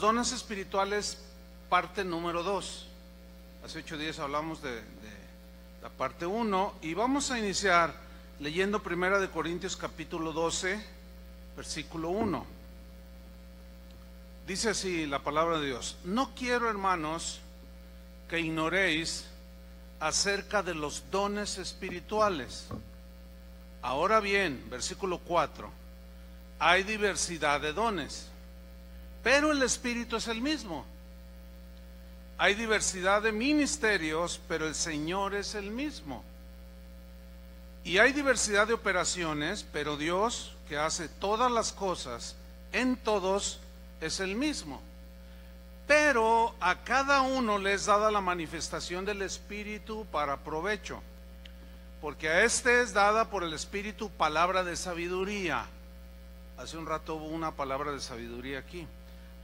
los dones espirituales, parte número 2. Hace 8 días hablamos de la parte 1 y vamos a iniciar leyendo 1 Corintios capítulo 12, versículo 1. Dice así la palabra de Dios: no quiero, hermanos, que ignoréis acerca de los dones espirituales. Ahora bien, versículo 4, hay diversidad de dones, pero el Espíritu es el mismo. Hay diversidad de ministerios, pero el Señor es el mismo. Y hay diversidad de operaciones, pero Dios, que hace todas las cosas en todos, es el mismo. Pero a cada uno le es dada la manifestación del Espíritu para provecho, porque a este es dada por el Espíritu palabra de sabiduría. Hace un rato hubo una palabra de sabiduría aquí.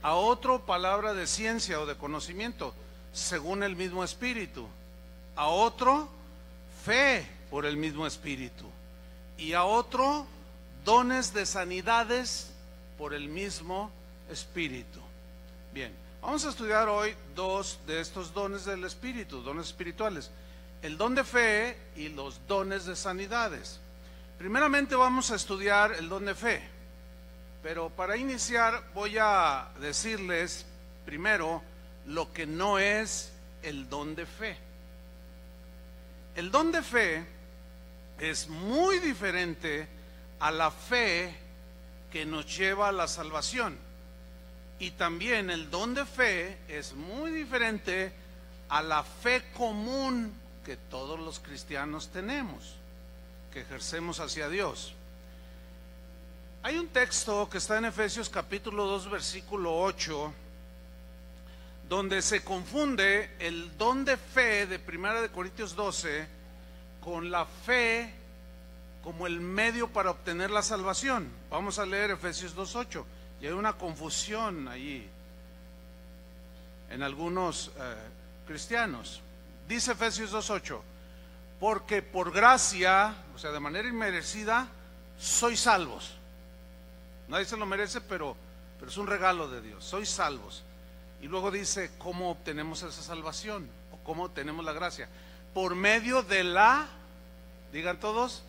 A otro palabra de ciencia o de conocimiento, según el mismo Espíritu. A otro fe por el mismo Espíritu. Y a otro dones de sanidades por el mismo Espíritu. Bien, vamos a estudiar hoy 2 de estos dones del Espíritu, dones espirituales: el don de fe y los dones de sanidades. Primeramente vamos a estudiar el don de fe, pero para iniciar voy a decirles primero lo que no es el don de fe. El don de fe es muy diferente a la fe que nos lleva a la salvación. Y también el don de fe es muy diferente a la fe común que todos los cristianos tenemos, que ejercemos hacia Dios. Hay un texto que está en Efesios capítulo 2, versículo 8, donde se confunde el don de fe de 1 Corintios 12 con la fe como el medio para obtener la salvación. Vamos a leer Efesios 2:8. Y hay una confusión allí en algunos cristianos. Dice Efesios 2:8: porque por gracia, o sea, de manera inmerecida, sois salvos. Nadie se lo merece, pero es un regalo de Dios. Sois salvos. Y luego dice cómo obtenemos esa salvación, o cómo obtenemos la gracia: por medio de la, digan todos,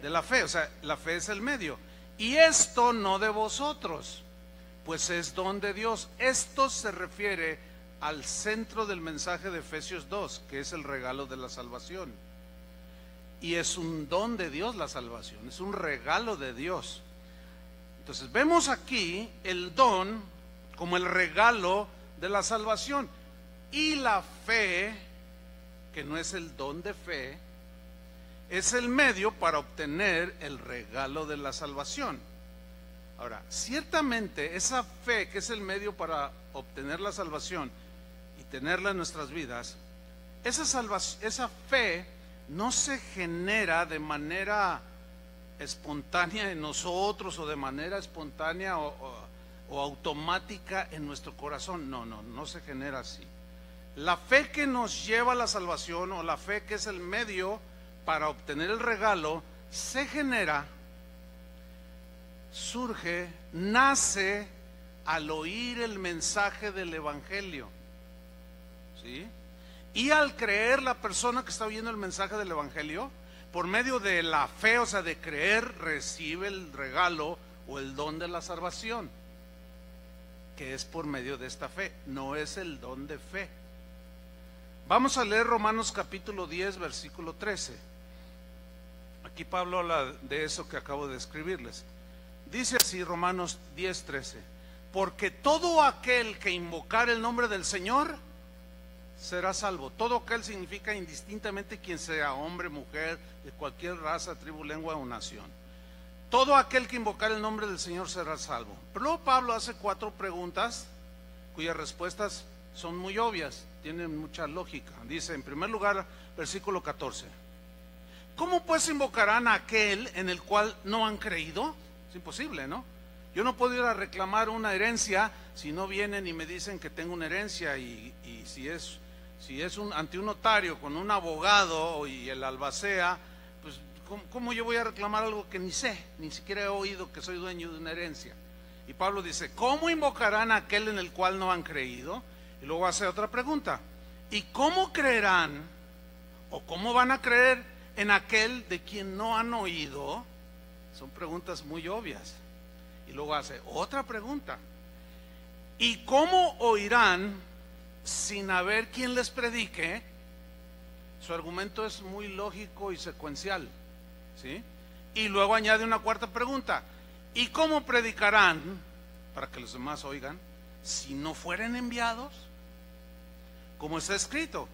de la fe. O sea, la fe es el medio. Y esto no de vosotros, pues es don de Dios. Esto se refiere al centro del mensaje de Efesios 2, que es el regalo de la salvación. Y es un don de Dios la salvación, es un regalo de Dios. Entonces vemos aquí el don como el regalo de la salvación, y la fe, que no es el don de fe, es el medio para obtener el regalo de la salvación. Ahora, ciertamente esa fe, que es el medio para obtener la salvación y tenerla en nuestras vidas, esa fe no se genera de manera espontánea en nosotros, o de manera espontánea o automática en nuestro corazón. No se genera así. La fe que nos lleva a la salvación, o la fe que es el medio para obtener el regalo, se genera, surge, nace al oír el mensaje del Evangelio, ¿sí? Y al creer, la persona que está oyendo el mensaje del Evangelio, por medio de la fe, o sea, de creer, recibe el regalo o el don de la salvación, que es por medio de esta fe. No es el don de fe. Vamos a leer Romanos capítulo 10, versículo 13. Aquí Pablo habla de eso que acabo de escribirles. Dice así Romanos 10, 13: porque todo aquel que invocar el nombre del Señor será salvo. Todo aquel significa indistintamente quien sea, hombre, mujer, de cualquier raza, tribu, lengua o nación. Todo aquel que invocar el nombre del Señor será salvo. Pero luego Pablo hace 4 preguntas cuyas respuestas son muy obvias, tienen mucha lógica. Dice, en primer lugar, versículo 14: ¿cómo pues invocarán a aquel en el cual no han creído? Es imposible, ¿no? Yo no puedo ir a reclamar una herencia si no vienen y me dicen que tengo una herencia, y si es ante un notario con un abogado y el albacea, pues ¿cómo yo voy a reclamar algo que ni sé, ni siquiera he oído que soy dueño de una herencia? Y Pablo dice, ¿cómo invocarán a aquel en el cual no han creído? Y luego hace otra pregunta, ¿y cómo creerán o cómo van a creer en aquel de quien no han oído? Son preguntas muy obvias. Y luego hace otra pregunta, ¿y cómo oirán sin haber quien les predique? Su argumento es muy lógico y secuencial, ¿sí? Y luego añade una cuarta pregunta, ¿y cómo predicarán para que los demás oigan si no fueren enviados? Como está escrito,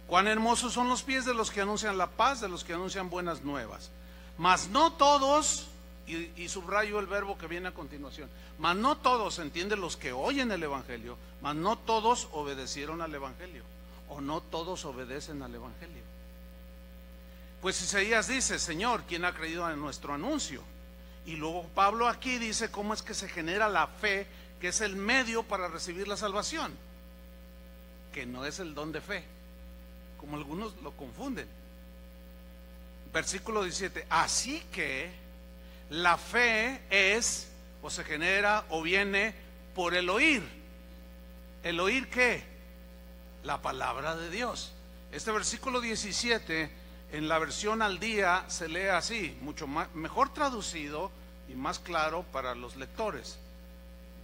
cuán hermosos son los pies de los que anuncian la paz, de los que anuncian buenas nuevas. Mas no todos, y subrayo el verbo que viene a continuación, mas no todos, entiende, los que oyen el evangelio, mas no todos obedecieron al evangelio, o no todos obedecen al evangelio. Pues Isaías dice, Señor, ¿quién ha creído en nuestro anuncio? Y luego Pablo aquí dice cómo es que se genera la fe, que es el medio para recibir la salvación, que no es el don de fe, como algunos lo confunden. Versículo 17, así que la fe es, o se genera, o viene por el oír. ¿El oír qué? La palabra de Dios. Este versículo 17 en la versión al día se lee así, mucho mejor traducido y más claro para los lectores.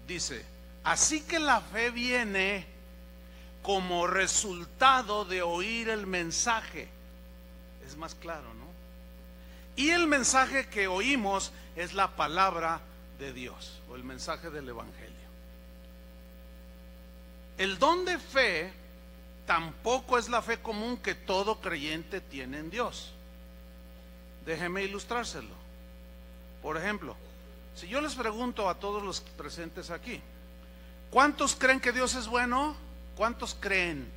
Dice, así que la fe viene como resultado de oír el mensaje. Es más claro, ¿no? Y el mensaje que oímos es la palabra de Dios, o el mensaje del evangelio. El don de fe tampoco es la fe común que todo creyente tiene en Dios. Déjeme ilustrárselo. Por ejemplo, si yo les pregunto a todos los presentes aquí, ¿cuántos creen que Dios es bueno? ¿Cuántos creen?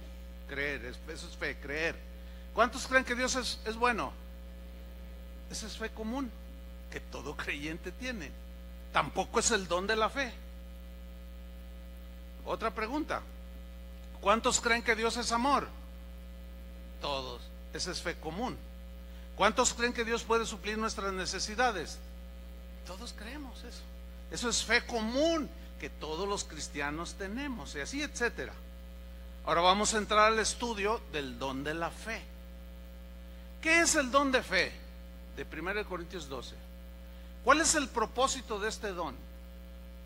Creer, eso es fe, creer. ¿Cuántos creen que Dios es bueno? Esa es fe común que todo creyente tiene. Tampoco es el don de la fe. Otra pregunta, ¿cuántos creen que Dios es amor? Todos. Esa es fe común. ¿Cuántos creen que Dios puede suplir nuestras necesidades? Todos creemos eso. Eso es fe común que todos los cristianos tenemos, y así, etcétera. Ahora vamos a entrar al estudio del don de la fe. ¿Qué es el don de fe? De 1 Corintios 12. ¿Cuál es el propósito de este don?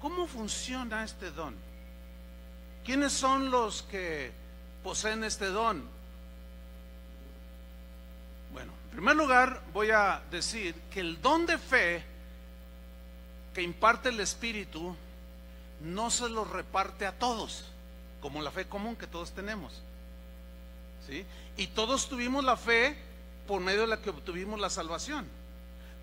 ¿Cómo funciona este don? ¿Quiénes son los que poseen este don? Bueno, en primer lugar voy a decir que el don de fe que imparte el Espíritu no se lo reparte a todos, como la fe común que todos tenemos, ¿sí? Y todos tuvimos la fe por medio de la que obtuvimos la salvación.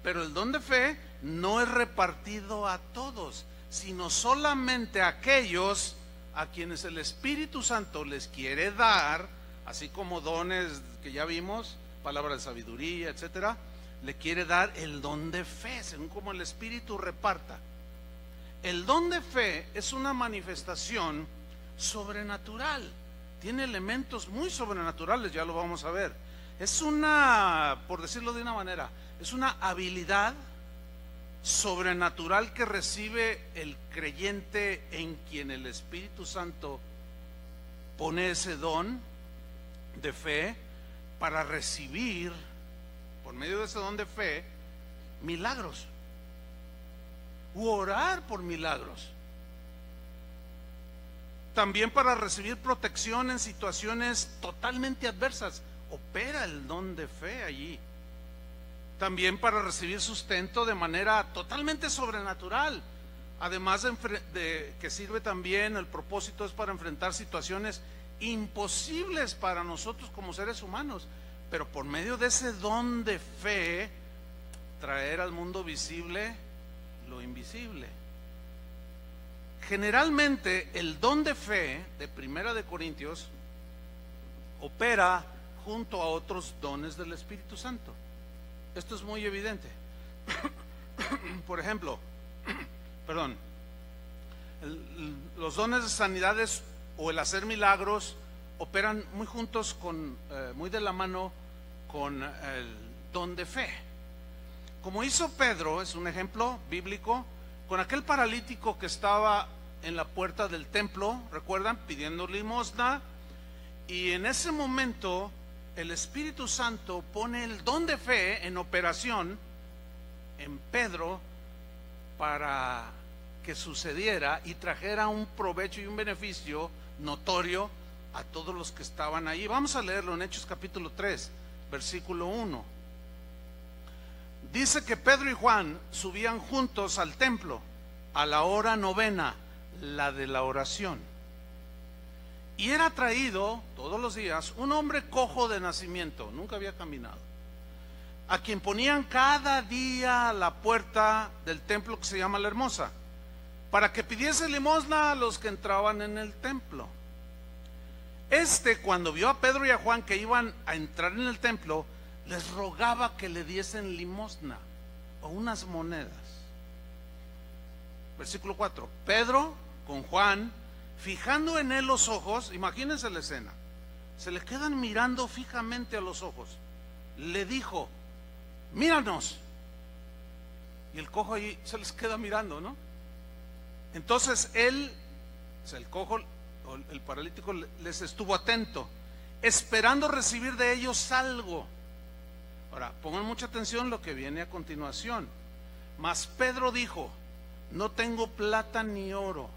Pero el don de fe no es repartido a todos, sino solamente a aquellos a quienes el Espíritu Santo les quiere dar, así como dones que ya vimos, palabras de sabiduría, etcétera, le quiere dar el don de fe, según como el Espíritu reparta. El don de fe es una manifestación sobrenatural, tiene elementos muy sobrenaturales, ya lo vamos a ver. Es una, por decirlo de una manera, es una habilidad sobrenatural que recibe el creyente en quien el Espíritu Santo pone ese don de fe para recibir, por medio de ese don de fe, milagros, u orar por milagros. También para recibir protección en situaciones totalmente adversas. Opera el don de fe allí. También para recibir sustento de manera totalmente sobrenatural. Además de que sirve también, el propósito es para enfrentar situaciones imposibles para nosotros como seres humanos, pero por medio de ese don de fe, traer al mundo visible lo invisible. Generalmente el don de fe de 1 Corintios opera junto a otros dones del Espíritu Santo. Esto es muy evidente. Por ejemplo, los dones de sanidades o el hacer milagros operan muy juntos muy de la mano con el don de fe. Como hizo Pedro, es un ejemplo bíblico, con aquel paralítico que estaba en la puerta del templo, ¿recuerdan? Pidiendo limosna. Y en ese momento el Espíritu Santo pone el don de fe en operación en Pedro para que sucediera y trajera un provecho y un beneficio notorio a todos los que estaban ahí. Vamos a leerlo en Hechos capítulo 3, versículo 1. Dice que Pedro y Juan subían juntos al templo a la hora novena, la de la oración. Y era traído todos los días un hombre cojo de nacimiento, nunca había caminado, a quien ponían cada día a la puerta del templo que se llama La Hermosa, para que pidiese limosna a los que entraban en el templo. Cuando vio a Pedro y a Juan que iban a entrar en el templo, les rogaba que le diesen limosna o unas monedas. Versículo 4. Pedro con Juan, fijando en él los ojos, imagínense la escena, se le quedan mirando fijamente a los ojos, le dijo: míranos. Y el cojo ahí se les queda mirando, ¿no? Entonces él, el cojo, el paralítico, les estuvo atento, esperando recibir de ellos algo. Ahora, pongan mucha atención lo que viene a continuación. Mas Pedro dijo: no tengo plata ni oro,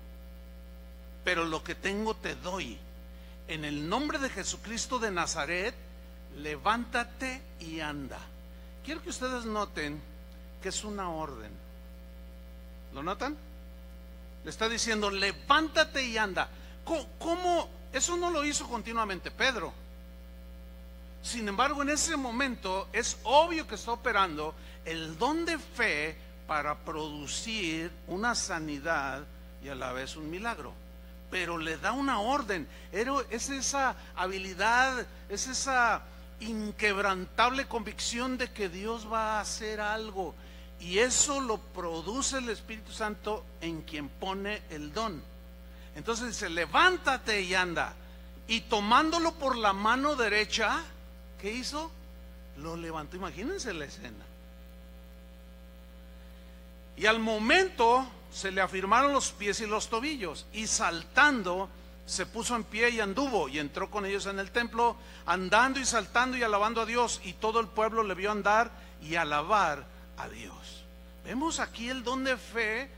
pero lo que tengo te doy. En el nombre de Jesucristo de Nazaret, levántate y anda. Quiero que ustedes noten que es una orden. ¿Lo notan? Le está diciendo: levántate y anda. ¿Cómo? Eso no lo hizo continuamente Pedro. Sin embargo, en ese momento es obvio que está operando el don de fe para producir una sanidad y a la vez un milagro. Pero le da una orden. Es esa habilidad, es esa inquebrantable convicción de que Dios va a hacer algo. Y eso lo produce el Espíritu Santo en quien pone el don. Entonces dice: levántate y anda. Y tomándolo por la mano derecha, ¿qué hizo? Lo levantó. Imagínense la escena. Y al momento se le afirmaron los pies y los tobillos, y saltando se puso en pie y anduvo, y entró con ellos en el templo, andando y saltando y alabando a Dios, y todo el pueblo le vio andar y alabar a Dios. Vemos aquí el don de fe,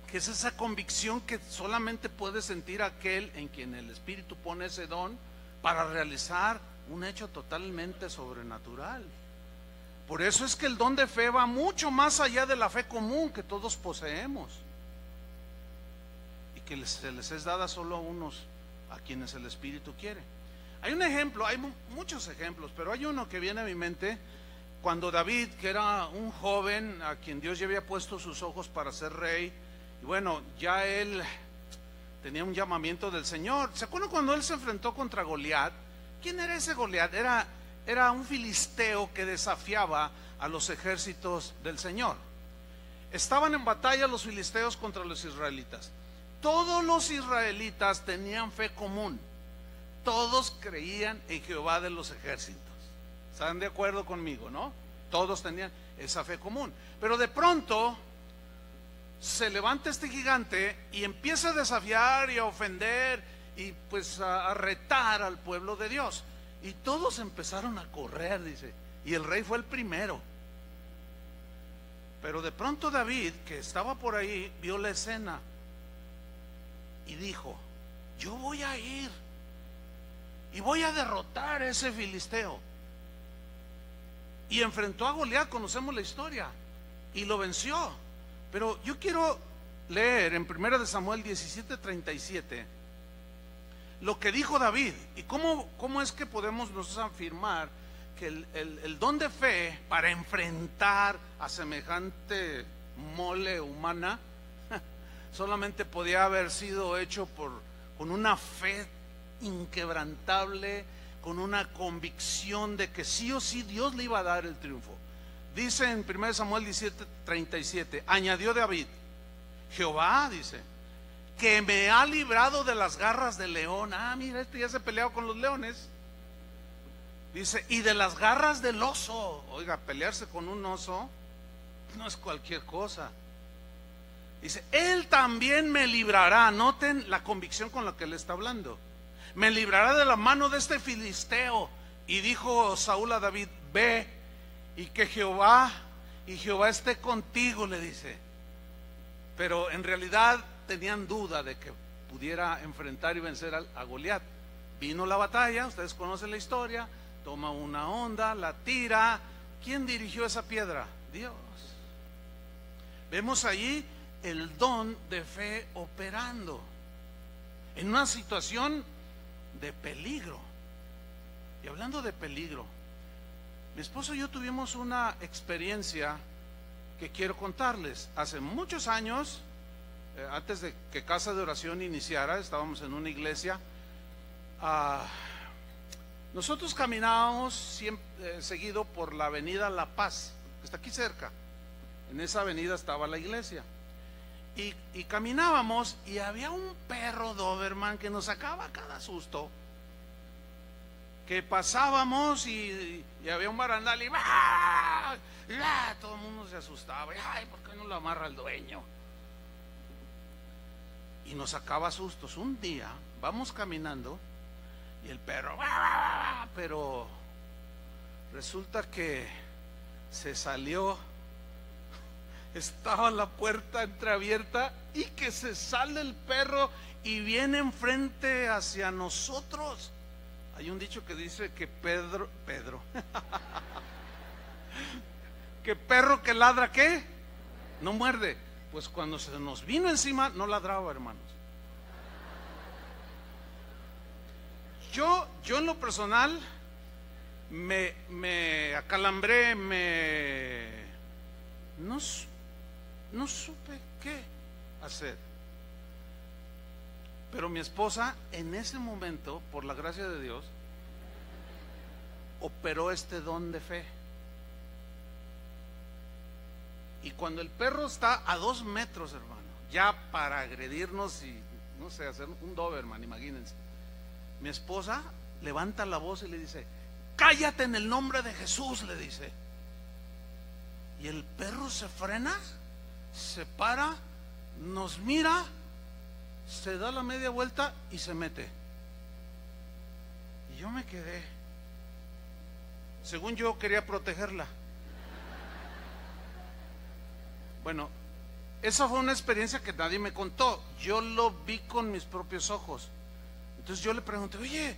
que es esa convicción que solamente puede sentir aquel en quien el Espíritu pone ese don para realizar un hecho totalmente sobrenatural. Por eso es que el don de fe va mucho más allá de la fe común que todos poseemos, y que se les es dada solo a unos, a quienes el Espíritu quiere. Hay un ejemplo, hay muchos ejemplos, pero hay uno que viene a mi mente. Cuando David, que era un joven a quien Dios ya había puesto sus ojos para ser rey, y bueno, ya él tenía un llamamiento del Señor. ¿Se acuerdan cuando él se enfrentó contra Goliat? ¿Quién era ese Goliat? Era un filisteo que desafiaba a los ejércitos del Señor. Estaban en batalla los filisteos contra los israelitas. Todos los israelitas tenían fe común. Todos creían en Jehová de los ejércitos. ¿Están de acuerdo conmigo, no? Todos tenían esa fe común. Pero de pronto se levanta este gigante y empieza a desafiar y a ofender y pues a retar al pueblo de Dios. Y todos empezaron a correr, dice, y el rey fue el primero. Pero de pronto David, que estaba por ahí, vio la escena y dijo: yo voy a ir y voy a derrotar a ese filisteo. Y enfrentó a Goliat, conocemos la historia, y lo venció. Pero yo quiero leer en 1 Samuel 17:37 lo que dijo David, y cómo es que podemos nosotros afirmar que el don de fe para enfrentar a semejante mole humana solamente podía haber sido hecho con una fe inquebrantable, con una convicción de que sí o sí Dios le iba a dar el triunfo. Dice en 1 Samuel 17:37, añadió David: Jehová, dice, que me ha librado de las garras del león. Mira, este ya se peleó con los leones. Dice, y de las garras del oso. Oiga, pelearse con un oso no es cualquier cosa. Dice, Él también me librará. Noten la convicción con la que le está hablando. Me librará de la mano de este filisteo. Y dijo Saúl a David, ve, y que Jehová esté contigo, le dice. Pero en realidad tenían duda de que pudiera enfrentar y vencer a Goliat. Vino la batalla, ustedes conocen la historia, toma una onda, la tira. ¿Quién dirigió esa piedra? Dios. Vemos allí el don de fe operando en una situación de peligro. Y hablando de peligro, mi esposo y yo tuvimos una experiencia que quiero contarles. Hace muchos años, antes de que Casa de Oración iniciara, estábamos en una iglesia. Nosotros caminábamos seguido por la avenida La Paz, que está aquí cerca. En esa avenida estaba la iglesia. Y caminábamos y había un perro Doberman que nos sacaba cada susto. Que pasábamos y había un barandal y ¡ah! Todo el mundo se asustaba. Ay, ¿por qué no lo amarra el dueño? Y nos sacaba sustos. Un día vamos caminando y el perro ¡ah! Pero resulta que se salió. Estaba la puerta entreabierta y que se sale el perro y viene enfrente hacia nosotros. Hay un dicho que dice que Pedro que perro que ladra, ¿qué? No muerde. Pues cuando se nos vino encima no ladraba, hermanos. Yo en lo personal me acalambré, no supe qué hacer. Pero mi esposa en ese momento, por la gracia de Dios, operó este don de fe. Y cuando el perro está a 2 metros, hermano, ya para agredirnos y no sé, hacer un Doberman, imagínense, mi esposa levanta la voz y le dice, cállate en el nombre de Jesús, le dice. Y el perro se frena, se para, nos mira, se da la media vuelta y se mete. Y yo me quedé. Según yo quería protegerla. Bueno, esa fue una experiencia que nadie me contó. Yo lo vi con mis propios ojos. Entonces yo le pregunté, oye,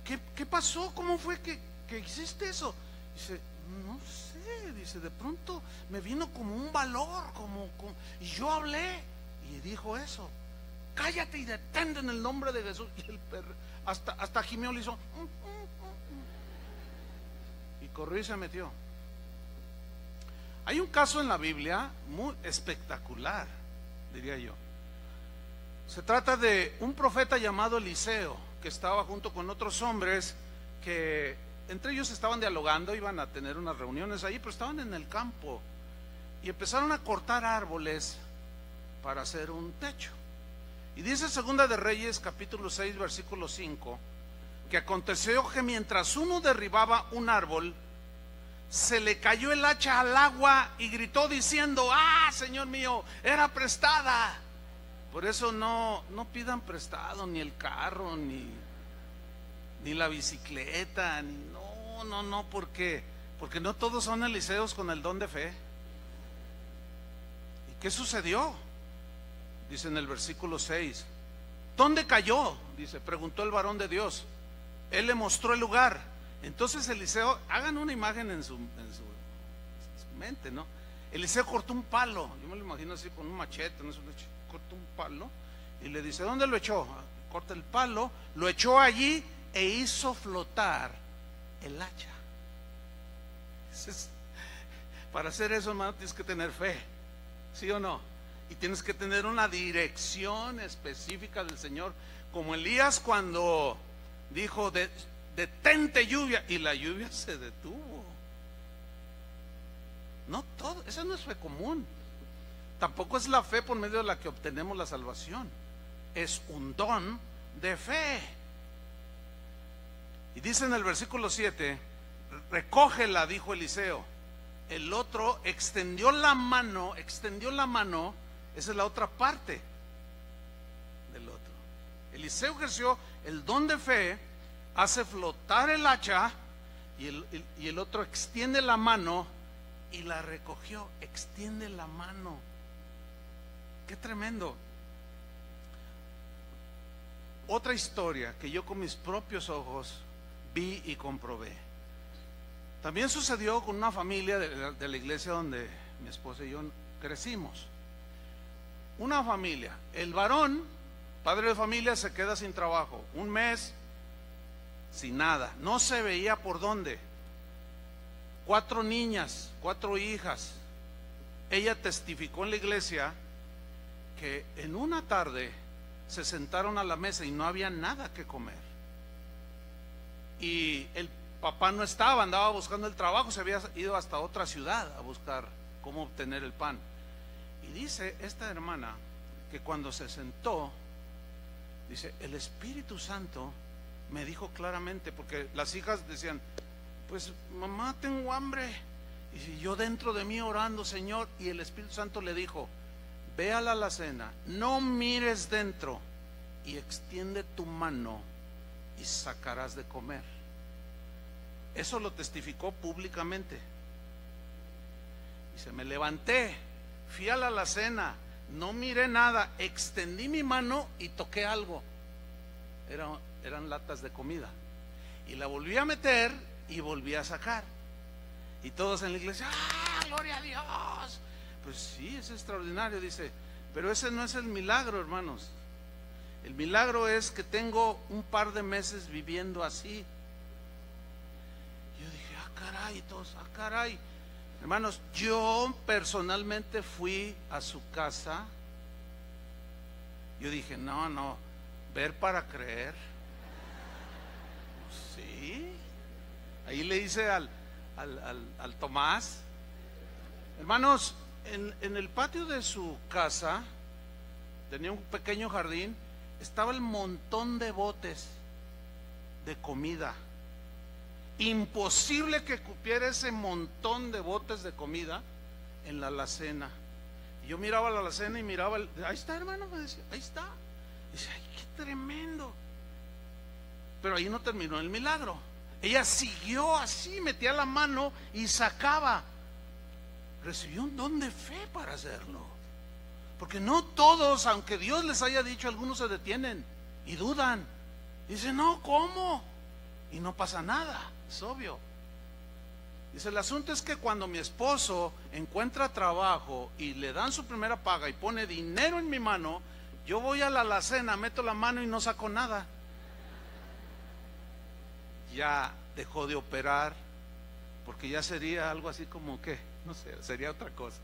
¿qué pasó? ¿Cómo fue que hiciste eso? Dice, no sé, dice, de pronto me vino como un valor, y yo hablé y dijo eso. Cállate y detente en el nombre de Jesús. Y el perro hasta gimió, le hizo y corrió y se metió. Hay un caso en la Biblia muy espectacular, diría yo. Se trata de un profeta llamado Eliseo, que estaba junto con otros hombres que entre ellos estaban dialogando, iban a tener unas reuniones ahí, pero estaban en el campo y empezaron a cortar árboles para hacer un techo. Y dice Segunda de Reyes capítulo 6 versículo 5 que aconteció que mientras uno derribaba un árbol, se le cayó el hacha al agua y gritó diciendo, ah, Señor mío, era prestada. Por eso no pidan prestado ni el carro, ni la bicicleta, no, porque no todos son Eliseos con el don de fe. ¿Y qué sucedió? Dice en el versículo 6, ¿dónde cayó? Dice, preguntó el varón de Dios. Él le mostró el lugar. Entonces Eliseo, hagan una imagen en su mente, ¿no? Eliseo cortó un palo, yo me lo imagino así con un machete, ¿no? Cortó un palo y le dice, ¿dónde lo echó? Corta el palo, lo echó allí e hizo flotar el hacha. Para hacer eso, hermano, tienes que tener fe, ¿sí o no? Y tienes que tener una dirección específica del Señor, como Elías cuando dijo, detente lluvia, y la lluvia se detuvo. No todo, esa no es fe común. Tampoco es la fe por medio de la que obtenemos la salvación. Es un don de fe. Y dice en el versículo 7, recógela, dijo Eliseo. El otro extendió la mano Esa es la otra parte del otro. Eliseo ejerció el don de fe, hace flotar el hacha y el otro extiende la mano y la recogió. Extiende la mano. Qué tremendo. Otra historia que yo con mis propios ojos vi y comprobé. También sucedió con una familia de la iglesia donde mi esposa y yo crecimos. Una familia, el varón, padre de familia, se queda sin trabajo, un mes, sin nada, no se veía por dónde. 4 niñas, 4 hijas. Ella testificó en la iglesia que en una tarde se sentaron a la mesa y no había nada que comer. Y el papá no estaba, andaba buscando el trabajo, se había ido hasta otra ciudad a buscar cómo obtener el pan. Y dice esta hermana que cuando se sentó, dice, el Espíritu Santo me dijo claramente, porque las hijas decían, pues mamá, tengo hambre. Y yo dentro de mí orando, Señor, y el Espíritu Santo le dijo, ve a la alacena, no mires dentro y extiende tu mano y sacarás de comer. Eso lo testificó públicamente. Dice, me levanté, fui a la alacena, no miré nada, extendí mi mano y toqué algo. Eran latas de comida. Y la volví a meter y volví a sacar. Y todos en la iglesia, ¡ah, gloria a Dios! Pues sí, es extraordinario, dice. Pero ese no es el milagro, hermanos. El milagro es que tengo un par de meses viviendo así. Yo dije, ah, caray, todos, ah, caray. Hermanos, yo personalmente fui a su casa. Yo dije, no, ver para creer. Sí. Ahí le hice al Tomás. Hermanos, en el patio de su casa tenía un pequeño jardín, estaba el montón de botes de comida. Imposible que cupiera ese montón de botes de comida en la alacena. Y yo miraba la alacena y miraba, ahí está, hermano, me decía, ahí está. Y dice, ay, qué tremendo. Pero ahí no terminó el milagro. Ella siguió así, metía la mano y sacaba. Recibió un don de fe para hacerlo. Porque no todos, aunque Dios les haya dicho, algunos se detienen y dudan. Dicen, no, ¿cómo? Y no pasa nada, es obvio. Dice, el asunto es que cuando mi esposo encuentra trabajo y le dan su primera paga y pone dinero en mi mano, yo voy a la alacena, meto la mano y no saco nada. Ya dejó de operar, porque ya sería algo así como que, no sé, sería otra cosa.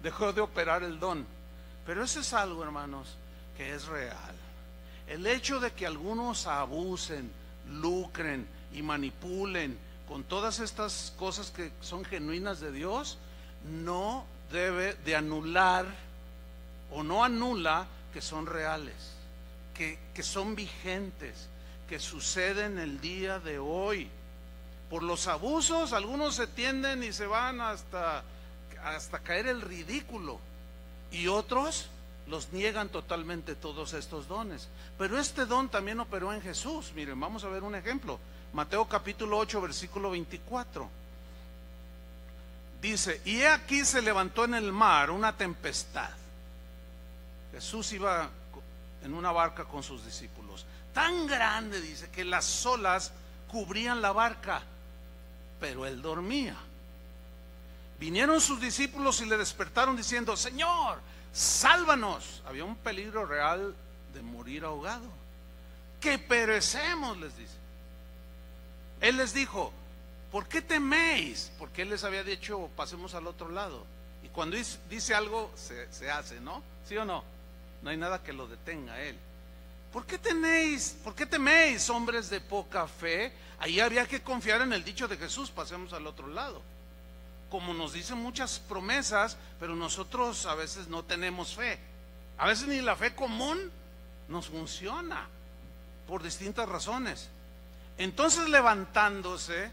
Dejó de operar el don. Pero eso es algo, hermanos, que es real. El hecho de que algunos abusen, lucren y manipulen con todas estas cosas que son genuinas de Dios, no debe de anular o no anula que son reales, que son vigentes, que suceden el día de hoy. Por los abusos, algunos se tienden y se van hasta caer el ridículo, y otros los niegan totalmente todos estos dones. Pero este don también operó en Jesús. Miren, vamos a ver un ejemplo. Mateo capítulo 8, versículo 24. Dice, y he aquí se levantó en el mar una tempestad. Jesús iba en una barca con sus discípulos, tan grande, dice, que las olas cubrían la barca, pero él dormía. Vinieron sus discípulos y le despertaron diciendo, Señor, sálvanos. Había un peligro real de morir ahogado. Que perecemos, les dice. Él les dijo, ¿por qué teméis? Porque él les había dicho, pasemos al otro lado. Y cuando dice algo, se hace, ¿no? ¿Sí o no? No hay nada que lo detenga a él. ¿Por qué teméis, hombres de poca fe? Ahí había que confiar en el dicho de Jesús, pasemos al otro lado. Como nos dicen muchas promesas, pero nosotros a veces no tenemos fe. A veces ni la fe común nos funciona por distintas razones. Entonces, levantándose,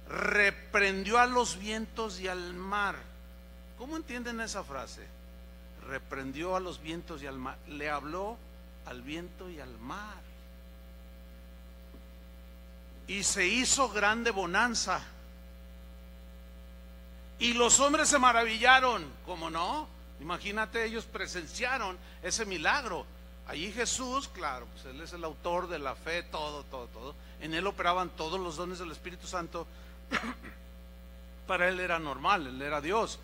reprendió a los vientos y al mar. ¿Cómo entienden esa frase? reprendió a los vientos y al mar, le habló al viento y al mar. Y se hizo grande bonanza. Y los hombres se maravillaron, ¿cómo no? Imagínate, ellos presenciaron ese milagro. Allí Jesús, claro, pues Él es el autor de la fe, todo. En Él operaban todos los dones del Espíritu Santo. Para Él era normal, Él era Dios.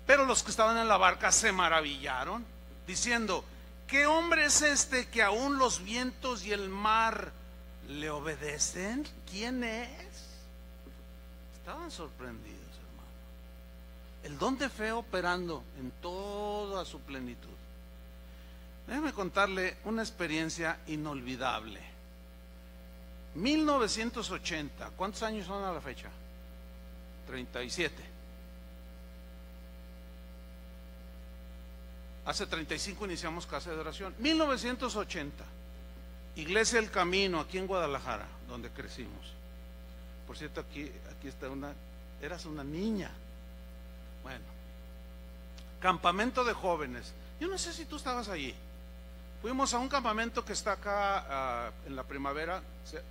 Pero los que estaban en la barca se maravillaron, diciendo: ¿qué hombre es este que aún los vientos y el mar le obedecen? ¿Quién es? Estaban sorprendidos, hermano. El don de fe operando en toda su plenitud. Déjeme contarle una experiencia inolvidable. 1980, ¿cuántos años son a la fecha? 37. Hace 35 iniciamos Casa de Oración. 1980, Iglesia El Camino, aquí en Guadalajara, donde crecimos. Por cierto, aquí está eras una niña. Bueno, campamento de jóvenes. Yo no sé si tú estabas allí. Fuimos a un campamento que está acá en la primavera.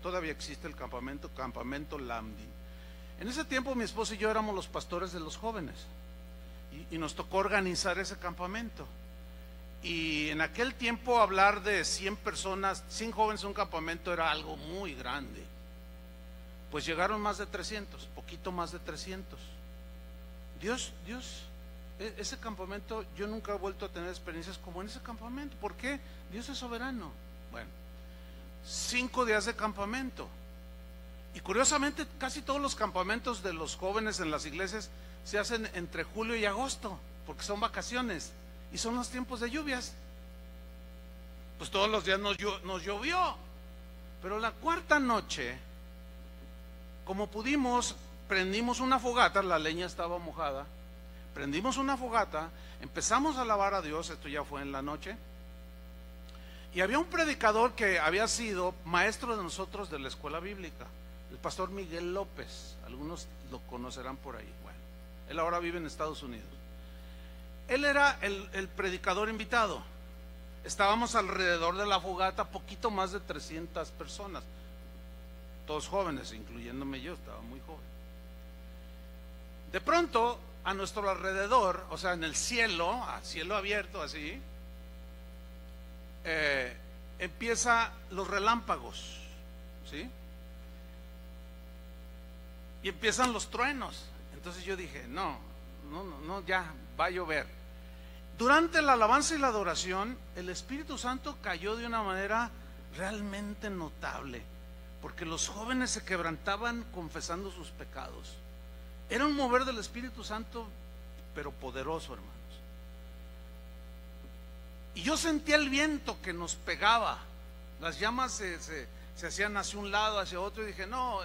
Todavía existe el campamento Lambdin. En ese tiempo mi esposo y yo éramos los pastores de los jóvenes y nos tocó organizar ese campamento. Y en aquel tiempo hablar de 100 personas, 100 jóvenes en un campamento era algo muy grande. Pues llegaron más de 300, poquito más de 300. Dios, ese campamento, yo nunca he vuelto a tener experiencias como en ese campamento. ¿Por qué? Dios es soberano. Bueno, 5 días de campamento. Y curiosamente casi todos los campamentos de los jóvenes en las iglesias se hacen entre julio y agosto, porque son vacaciones y son los tiempos de lluvias. Pues todos los días nos llovió. Pero la cuarta noche, como pudimos, prendimos una fogata, la leña estaba mojada, prendimos una fogata, empezamos a alabar a Dios. Esto ya fue en la noche. Y había un predicador que había sido maestro de nosotros de la escuela bíblica, el pastor Miguel López. Algunos lo conocerán por ahí. Bueno, él ahora vive en Estados Unidos. Él era el predicador invitado. Estábamos alrededor de la fogata, poquito más de 300 personas, todos jóvenes, incluyéndome yo, estaba muy joven. De pronto, a nuestro alrededor, o sea, en el cielo, a cielo abierto así, empieza los relámpagos, ¿sí? Y empiezan los truenos. Entonces yo dije, no, ya va a llover. Durante la alabanza y la adoración, el Espíritu Santo cayó de una manera realmente notable, porque los jóvenes se quebrantaban confesando sus pecados. Era un mover del Espíritu Santo, pero poderoso, hermanos. Y yo sentía el viento que nos pegaba. Las llamas se hacían hacia un lado, hacia otro, y dije, no,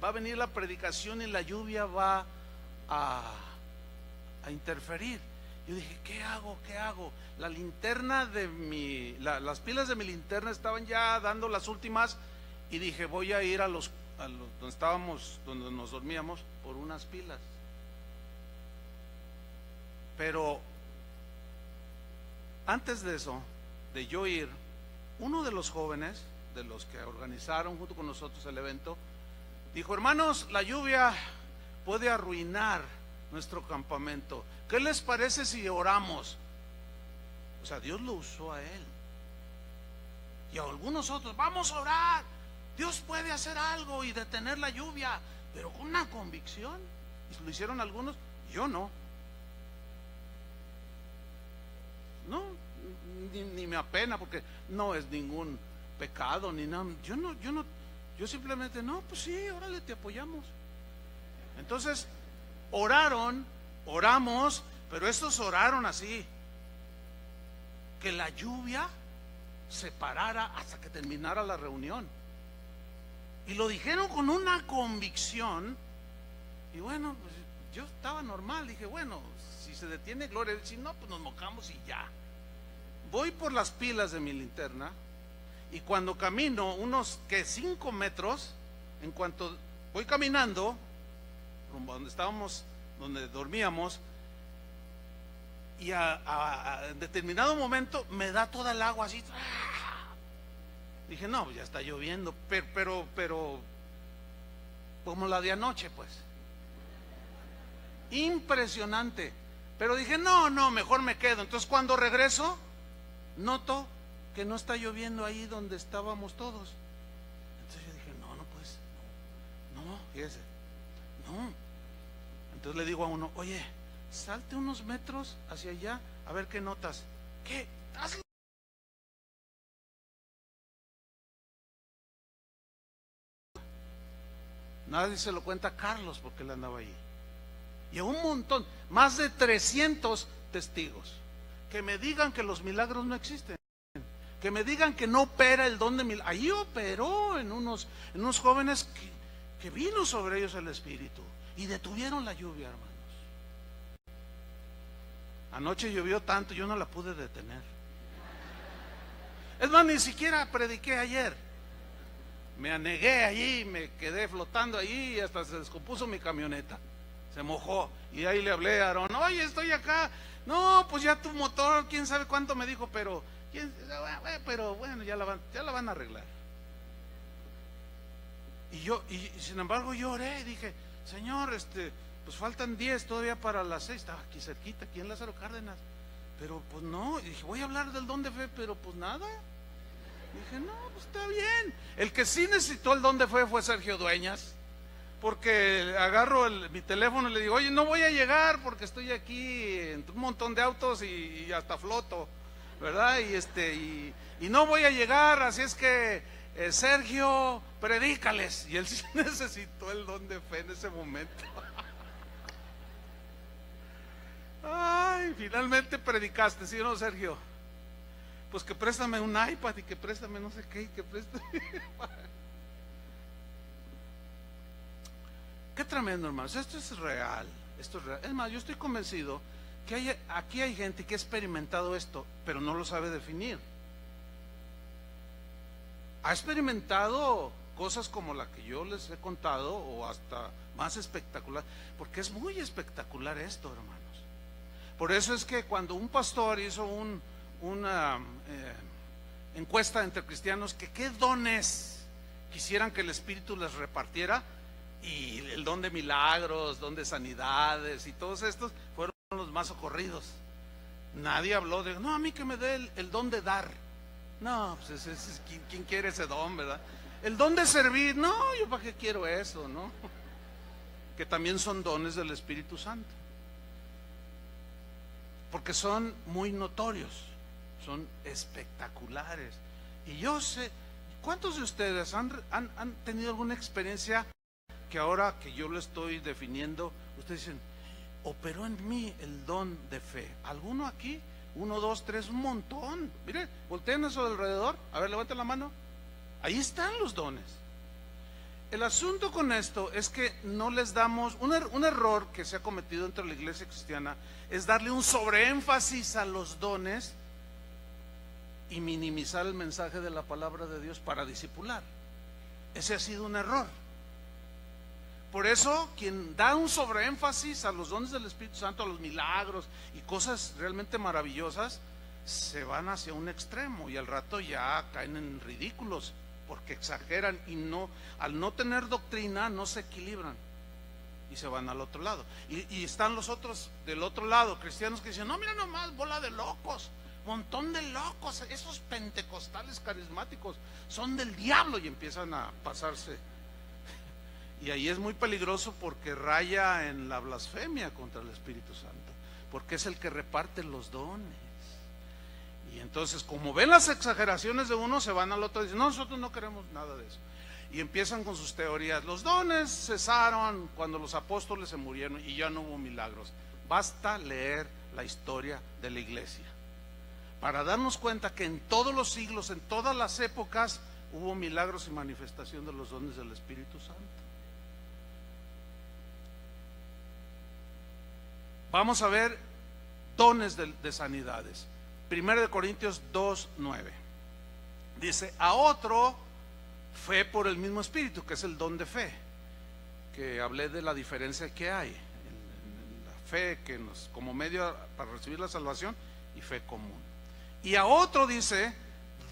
va a venir la predicación y la lluvia va a interferir. Yo dije, ¿qué hago? La linterna de las pilas de mi linterna estaban ya dando las últimas, y dije, voy a ir a los donde estábamos, donde nos dormíamos, por unas pilas. Pero antes de eso, de yo ir, uno de los jóvenes, de los que organizaron junto con nosotros el evento, dijo, hermanos, la lluvia puede arruinar nuestro campamento. ¿Qué les parece si oramos? O sea, Dios lo usó a él. Y a algunos otros, vamos a orar. Dios puede hacer algo y detener la lluvia, pero con una convicción. Y lo hicieron algunos, yo no. No, ni me apena, porque no es ningún pecado, ni nada. Yo simplemente, no, pues sí, órale, te apoyamos. Entonces, oramos, pero estos oraron así, que la lluvia se parara hasta que terminara la reunión. Y lo dijeron con una convicción. Y bueno, pues yo estaba normal, dije, bueno, si se detiene, gloria, si no, pues nos mojamos y ya. Voy por las pilas de mi linterna, y cuando camino unos 5 metros, en cuanto voy caminando rumbo a donde estábamos, donde dormíamos, y en determinado momento me da toda el agua así. Dije, no, ya está lloviendo, pero como la de anoche, pues. Impresionante. Pero dije, no, mejor me quedo. Entonces cuando regreso, noto que no está lloviendo ahí donde estábamos todos. Entonces yo dije, no, pues, no, fíjese, no. Entonces le digo a uno, oye, salte unos metros hacia allá, a ver qué notas. ¿Qué? Hazlo. Nadie se lo cuenta a Carlos porque él andaba ahí. Y a un montón, más de 300 testigos, que me digan que los milagros no existen, que me digan que no opera el don de milagros. Ahí operó en unos jóvenes que vino sobre ellos el Espíritu y detuvieron la lluvia, hermanos. Anoche llovió tanto, yo no la pude detener. Es más, ni siquiera prediqué ayer. Me anegué allí, me quedé flotando allí y hasta se descompuso mi camioneta. Se mojó y ahí le hablé a Aarón, oye, estoy acá. No, pues ya tu motor, quién sabe cuánto me dijo, pero bueno, ya la van a arreglar. Y sin embargo yo oré y dije, Señor, pues faltan 10 todavía para las 6. Estaba aquí cerquita, aquí en Lázaro Cárdenas. Pero pues no, y dije, voy a hablar del don de fe, pero pues nada. Dije, no, pues está bien. El que sí necesitó el don de fe fue Sergio Dueñas, porque agarro mi teléfono y le digo, oye, no voy a llegar porque estoy aquí en un montón de autos y hasta floto, ¿verdad? Y no voy a llegar, así es que Sergio, predícales. Y él sí necesitó el don de fe en ese momento. Ay, finalmente predicaste, ¿sí o no, Sergio? Pues que préstame un iPad y que préstame no sé qué y que préstame. Qué tremendo, hermanos. Esto es real. Es más, yo estoy convencido que aquí hay gente que ha experimentado esto, pero no lo sabe definir. Ha experimentado cosas como la que yo les he contado o hasta más espectacular, porque es muy espectacular esto, hermanos. Por eso es que cuando un pastor hizo una encuesta entre cristianos que qué dones quisieran que el Espíritu les repartiera, y el don de milagros, don de sanidades y todos estos fueron los más ocurridos. Nadie habló de, no, a mí que me dé el don de dar. No, pues ¿quién quiere ese don, verdad? El don de servir, no, yo para qué quiero eso, ¿no? Que también son dones del Espíritu Santo, porque son muy notorios, son espectaculares. Y yo sé, ¿cuántos de ustedes han tenido alguna experiencia que ahora que yo lo estoy definiendo, ustedes dicen, operó en mí el don de fe? ¿Alguno aquí? 1, 2, 3, un montón. Miren, volteen eso de alrededor. A ver, levanten la mano. Ahí están los dones. El asunto con esto es que no les damos, un error que se ha cometido dentro de la iglesia cristiana es darle un sobreénfasis a los dones y minimizar el mensaje de la palabra de Dios para discipular. Ese ha sido un error. Por eso, quien da un sobreénfasis a los dones del Espíritu Santo, a los milagros y cosas realmente maravillosas, se van hacia un extremo y al rato ya caen en ridículos, porque exageran y al no tener doctrina no se equilibran y se van al otro lado. Y están los otros del otro lado, cristianos que dicen, no, mira nomás, bola de locos, montón de locos, esos pentecostales carismáticos son del diablo, y empiezan a pasarse. Y ahí es muy peligroso porque raya en la blasfemia contra el Espíritu Santo, porque es el que reparte los dones. Y entonces, como ven las exageraciones de uno, se van al otro y dicen, no, nosotros no queremos nada de eso. Y empiezan con sus teorías. Los dones cesaron cuando los apóstoles se murieron y ya no hubo milagros. Basta leer la historia de la iglesia para darnos cuenta que en todos los siglos, en todas las épocas, hubo milagros y manifestación de los dones del Espíritu Santo. Vamos a ver dones de sanidades. 1 Corintios 2:9 dice, a otro fe por el mismo Espíritu, que es el don de fe, que hablé de la diferencia que hay en la fe que nos, como medio para recibir la salvación, y fe común. Y a otro dice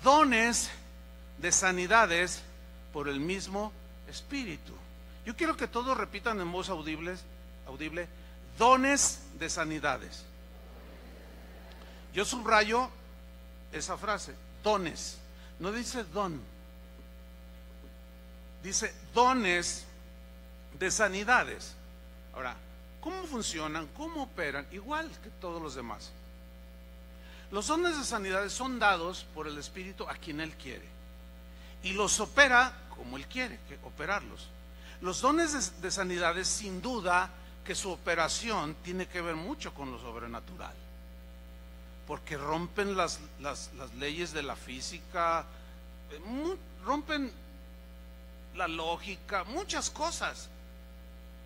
dones de sanidades por el mismo Espíritu. Yo quiero que todos repitan en voz audible, dones de sanidades. Yo subrayo esa frase, dones. No dice don, dice dones de sanidades. Ahora, ¿cómo funcionan? ¿Cómo operan? Igual que todos los demás. Los dones de sanidades son dados por el Espíritu a quien Él quiere, y los opera como Él quiere que operarlos. Los dones de sanidades, sin duda que su operación tiene que ver mucho con lo sobrenatural, porque rompen las leyes de la física, rompen la lógica, muchas cosas,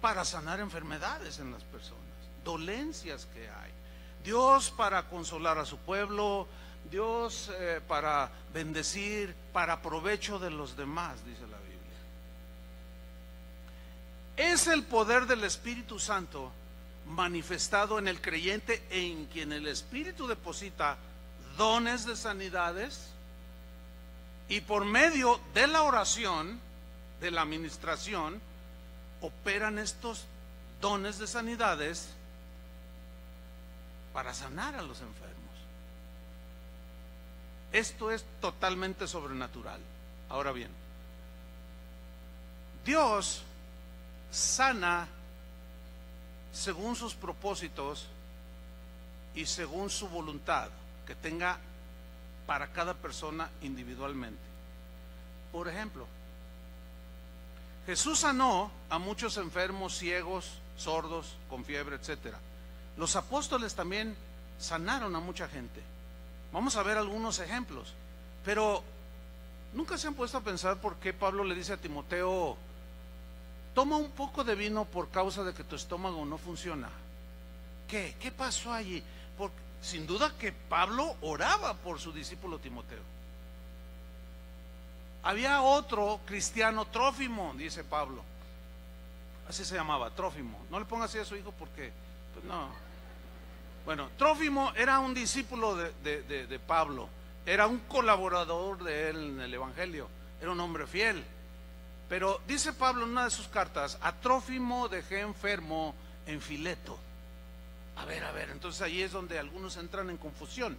para sanar enfermedades en las personas, dolencias que hay. Dios para consolar a su pueblo, Dios para bendecir, para provecho de los demás, dice la Biblia. Es el poder del Espíritu Santo manifestado en el creyente, en quien el Espíritu deposita dones de sanidades, y por medio de la oración, de la administración, operan estos dones de sanidades para sanar a los enfermos. Esto es totalmente sobrenatural. Ahora bien, Dios sana según sus propósitos y según su voluntad que tenga para cada persona individualmente. Por ejemplo, Jesús sanó a muchos enfermos, ciegos, sordos, con fiebre, etcétera. Los apóstoles también sanaron a mucha gente. Vamos a ver algunos ejemplos, pero nunca se han puesto a pensar por qué Pablo le dice a Timoteo: toma un poco de vino por causa de que tu estómago no funciona. ¿Qué pasó allí? Porque sin duda que Pablo oraba por su discípulo Timoteo. Había otro cristiano, Trófimo, dice Pablo, así se llamaba, Trófimo. No le ponga así a su hijo porque, pues no. Bueno, Trófimo era un discípulo de Pablo, era un colaborador de él en el Evangelio, era un hombre fiel. Pero dice Pablo en una de sus cartas: a Trófimo dejé enfermo en Fileto. A ver, entonces ahí es donde algunos entran en confusión,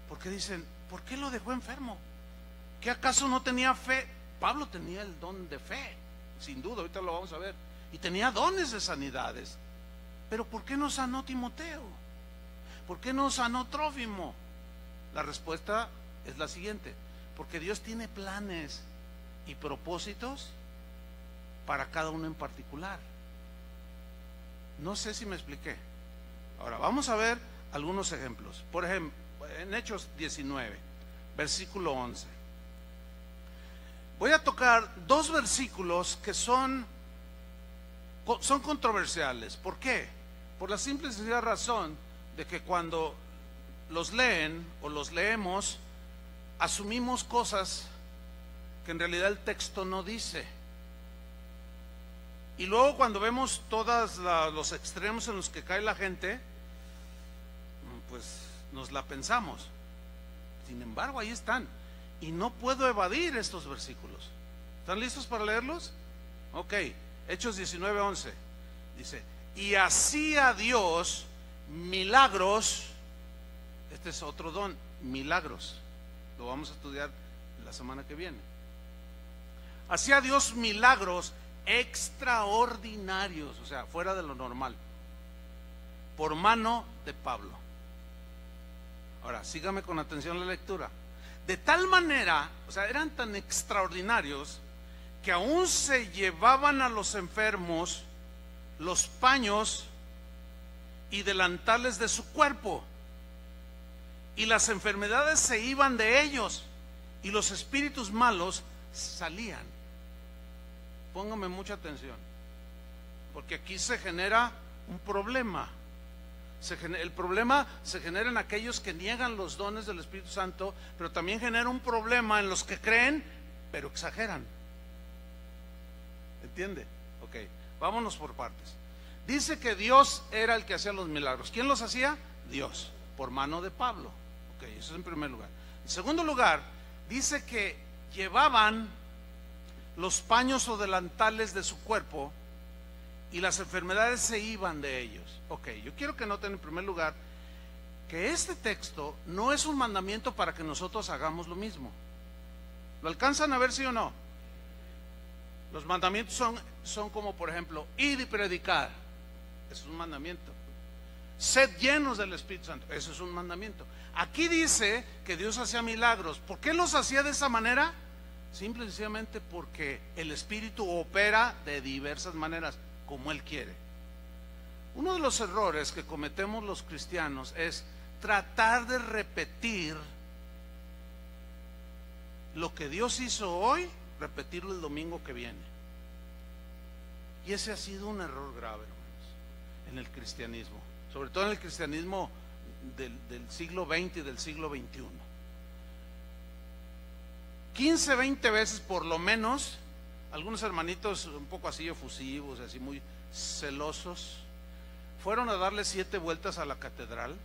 porque dicen: ¿por qué lo dejó enfermo? ¿Que acaso no tenía fe? Pablo tenía el don de fe, sin duda, ahorita lo vamos a ver, y tenía dones de sanidades. Pero ¿por qué no sanó Timoteo? ¿Por qué no sanó Trófimo? La respuesta es la siguiente: porque Dios tiene planes y propósitos para cada uno en particular. No sé si me expliqué. Ahora vamos a ver algunos ejemplos. Por ejemplo, en Hechos 19, versículo 11. Voy a tocar dos versículos que son controversiales. ¿Por qué? Por la simple y sencilla razón de que cuando los leen o los leemos, asumimos cosas que en realidad el texto no dice. Y luego cuando vemos todos los extremos en los que cae la gente, pues nos la pensamos. Sin embargo, ahí están, y no puedo evadir estos versículos. ¿Están listos para leerlos? Ok, Hechos 19:11 dice: y hacía Dios milagros. Este es otro don, milagros. Lo vamos a estudiar la semana que viene. Hacía Dios milagros extraordinarios, o sea, fuera de lo normal, por mano de Pablo. Ahora, sígame con atención la lectura. De tal manera, o sea, eran tan extraordinarios que aún se llevaban a los enfermos los paños y delantales de su cuerpo, y las enfermedades se iban de ellos, y los espíritus malos salían. Póngame mucha atención, porque aquí se genera un problema. El problema se genera en aquellos que niegan los dones del Espíritu Santo, pero también genera un problema en los que creen pero exageran. ¿Entiende? Ok, vámonos por partes. dice que Dios era el que hacía los milagros. ¿Quién los hacía? Dios, por mano de Pablo. Ok, eso es en primer lugar. En segundo lugar, dice que llevaban los paños o delantales de su cuerpo y las enfermedades se iban de ellos. Ok, yo quiero que noten en primer lugar que este texto no es un mandamiento para que nosotros hagamos lo mismo. ¿Lo alcanzan a ver, sí o no? Los mandamientos son como, por ejemplo, ir y predicar. Eso es un mandamiento. Sed llenos del Espíritu Santo. Eso es un mandamiento. Aquí dice que Dios hacía milagros. ¿Por qué los hacía de esa manera? Simple y sencillamente porque el Espíritu opera de diversas maneras, como Él quiere. Uno de los errores que cometemos los cristianos es tratar de repetir lo que Dios hizo hoy, repetirlo el domingo que viene. Y ese ha sido un error grave, hermanos, en el cristianismo, sobre todo en el cristianismo del siglo XX y del siglo XXI. 15, 20 veces por lo menos, algunos hermanitos un poco así efusivos, así muy celosos, fueron a darle 7 vueltas a la catedral,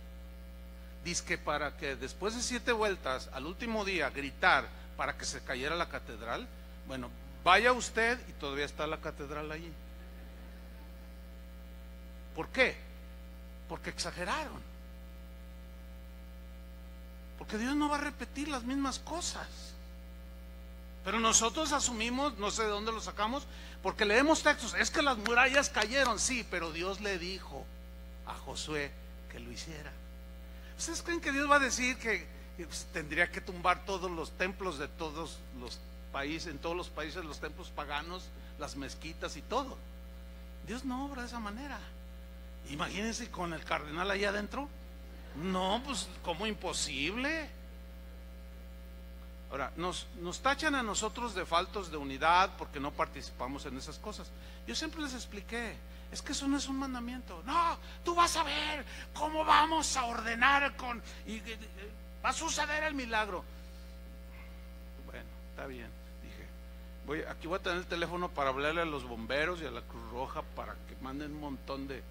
dizque para que después de 7 vueltas, al último día, gritar para que se cayera la catedral. Bueno, vaya usted y todavía está la catedral allí. ¿Por qué? Porque exageraron. Porque Dios no va a repetir las mismas cosas. Pero nosotros asumimos, no sé de dónde lo sacamos, porque leemos textos, es que las murallas cayeron, sí, pero Dios le dijo a Josué que lo hiciera. ¿Ustedes creen que Dios va a decir que tendría que tumbar todos los templos de todos los países, en todos los países, los templos paganos, las mezquitas y todo? Dios no obra de esa manera. Imagínense con el cardenal allá adentro. No, pues como imposible. Ahora, nos tachan a nosotros de faltos de unidad porque no participamos en esas cosas. Yo siempre les expliqué, es que eso no es un mandamiento. No, tú vas a ver cómo vamos a ordenar y va a suceder el milagro. Bueno, está bien, dije, aquí voy a tener el teléfono para hablarle a los bomberos y a la Cruz Roja para que manden un montón de...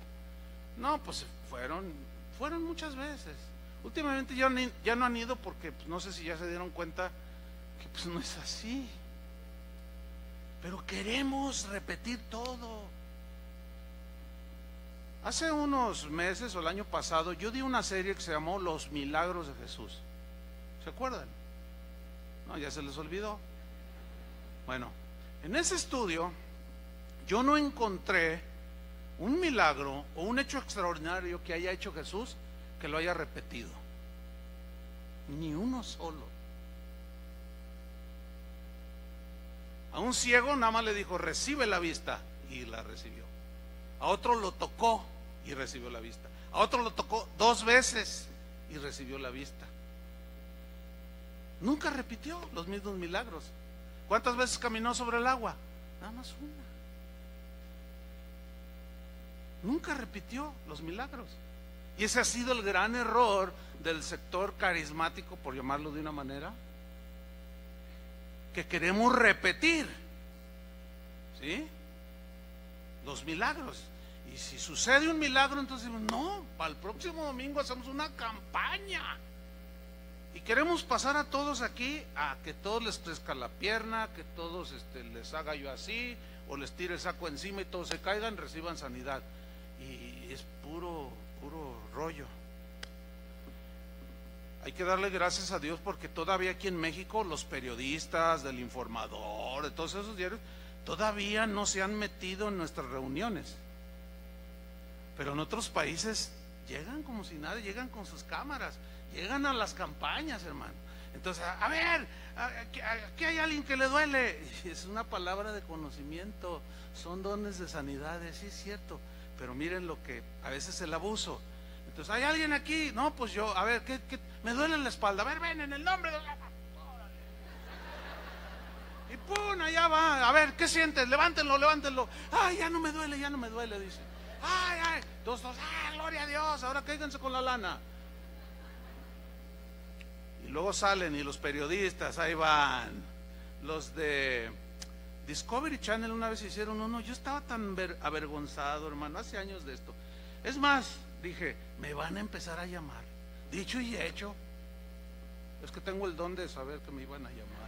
No, pues fueron muchas veces. Últimamente ya no han ido porque pues, no sé si ya se dieron cuenta que pues no es así. Pero queremos repetir todo. Hace unos meses o el año pasado yo di una serie que se llamó Los Milagros de Jesús. ¿Se acuerdan? No, ya se les olvidó. Bueno, en ese estudio yo no encontré un milagro o un hecho extraordinario que haya hecho Jesús que lo haya repetido. Ni uno solo. A un ciego nada más le dijo, recibe la vista, y la recibió. A otro lo tocó y recibió la vista. A otro lo tocó 2 veces y recibió la vista. Nunca repitió los mismos milagros. ¿Cuántas veces caminó sobre el agua? Nada más una. Nunca repitió los milagros. Y ese ha sido el gran error del sector carismático, por llamarlo de una manera, que queremos repetir, ¿sí?, los milagros. Y si sucede un milagro, entonces no, para el próximo domingo hacemos una campaña. Y queremos pasar a todos aquí a que todos les crezca la pierna, que todos les haga yo así, o les tire el saco encima y todos se caigan, reciban sanidad. Y es puro rollo. Hay que darle gracias a Dios porque todavía aquí en México los periodistas del Informador, de todos esos diarios, todavía no se han metido en nuestras reuniones. Pero en otros países llegan como si nada, llegan con sus cámaras, llegan a las campañas, hermano. Entonces, a ver, aquí hay alguien que le duele. Es una palabra de conocimiento, son dones de sanidades, sí es cierto. Pero miren lo que a veces el abuso. Entonces, ¿hay alguien aquí? No, pues yo, a ver, ¿qué? Me duele la espalda. A ver, ven, en el nombre de... Y ¡pum! Allá va. A ver, ¿qué sientes? Levántenlo. Ay, ya no me duele, dice. Ay. Dos, gloria a Dios. Ahora cáiganse con la lana. Y luego salen y los periodistas, ahí van. Los de Discovery Channel una vez hicieron uno, yo estaba tan avergonzado, hermano, hace años de esto. Es más, dije, me van a empezar a llamar. Dicho y hecho, es que tengo el don de saber que me iban a llamar.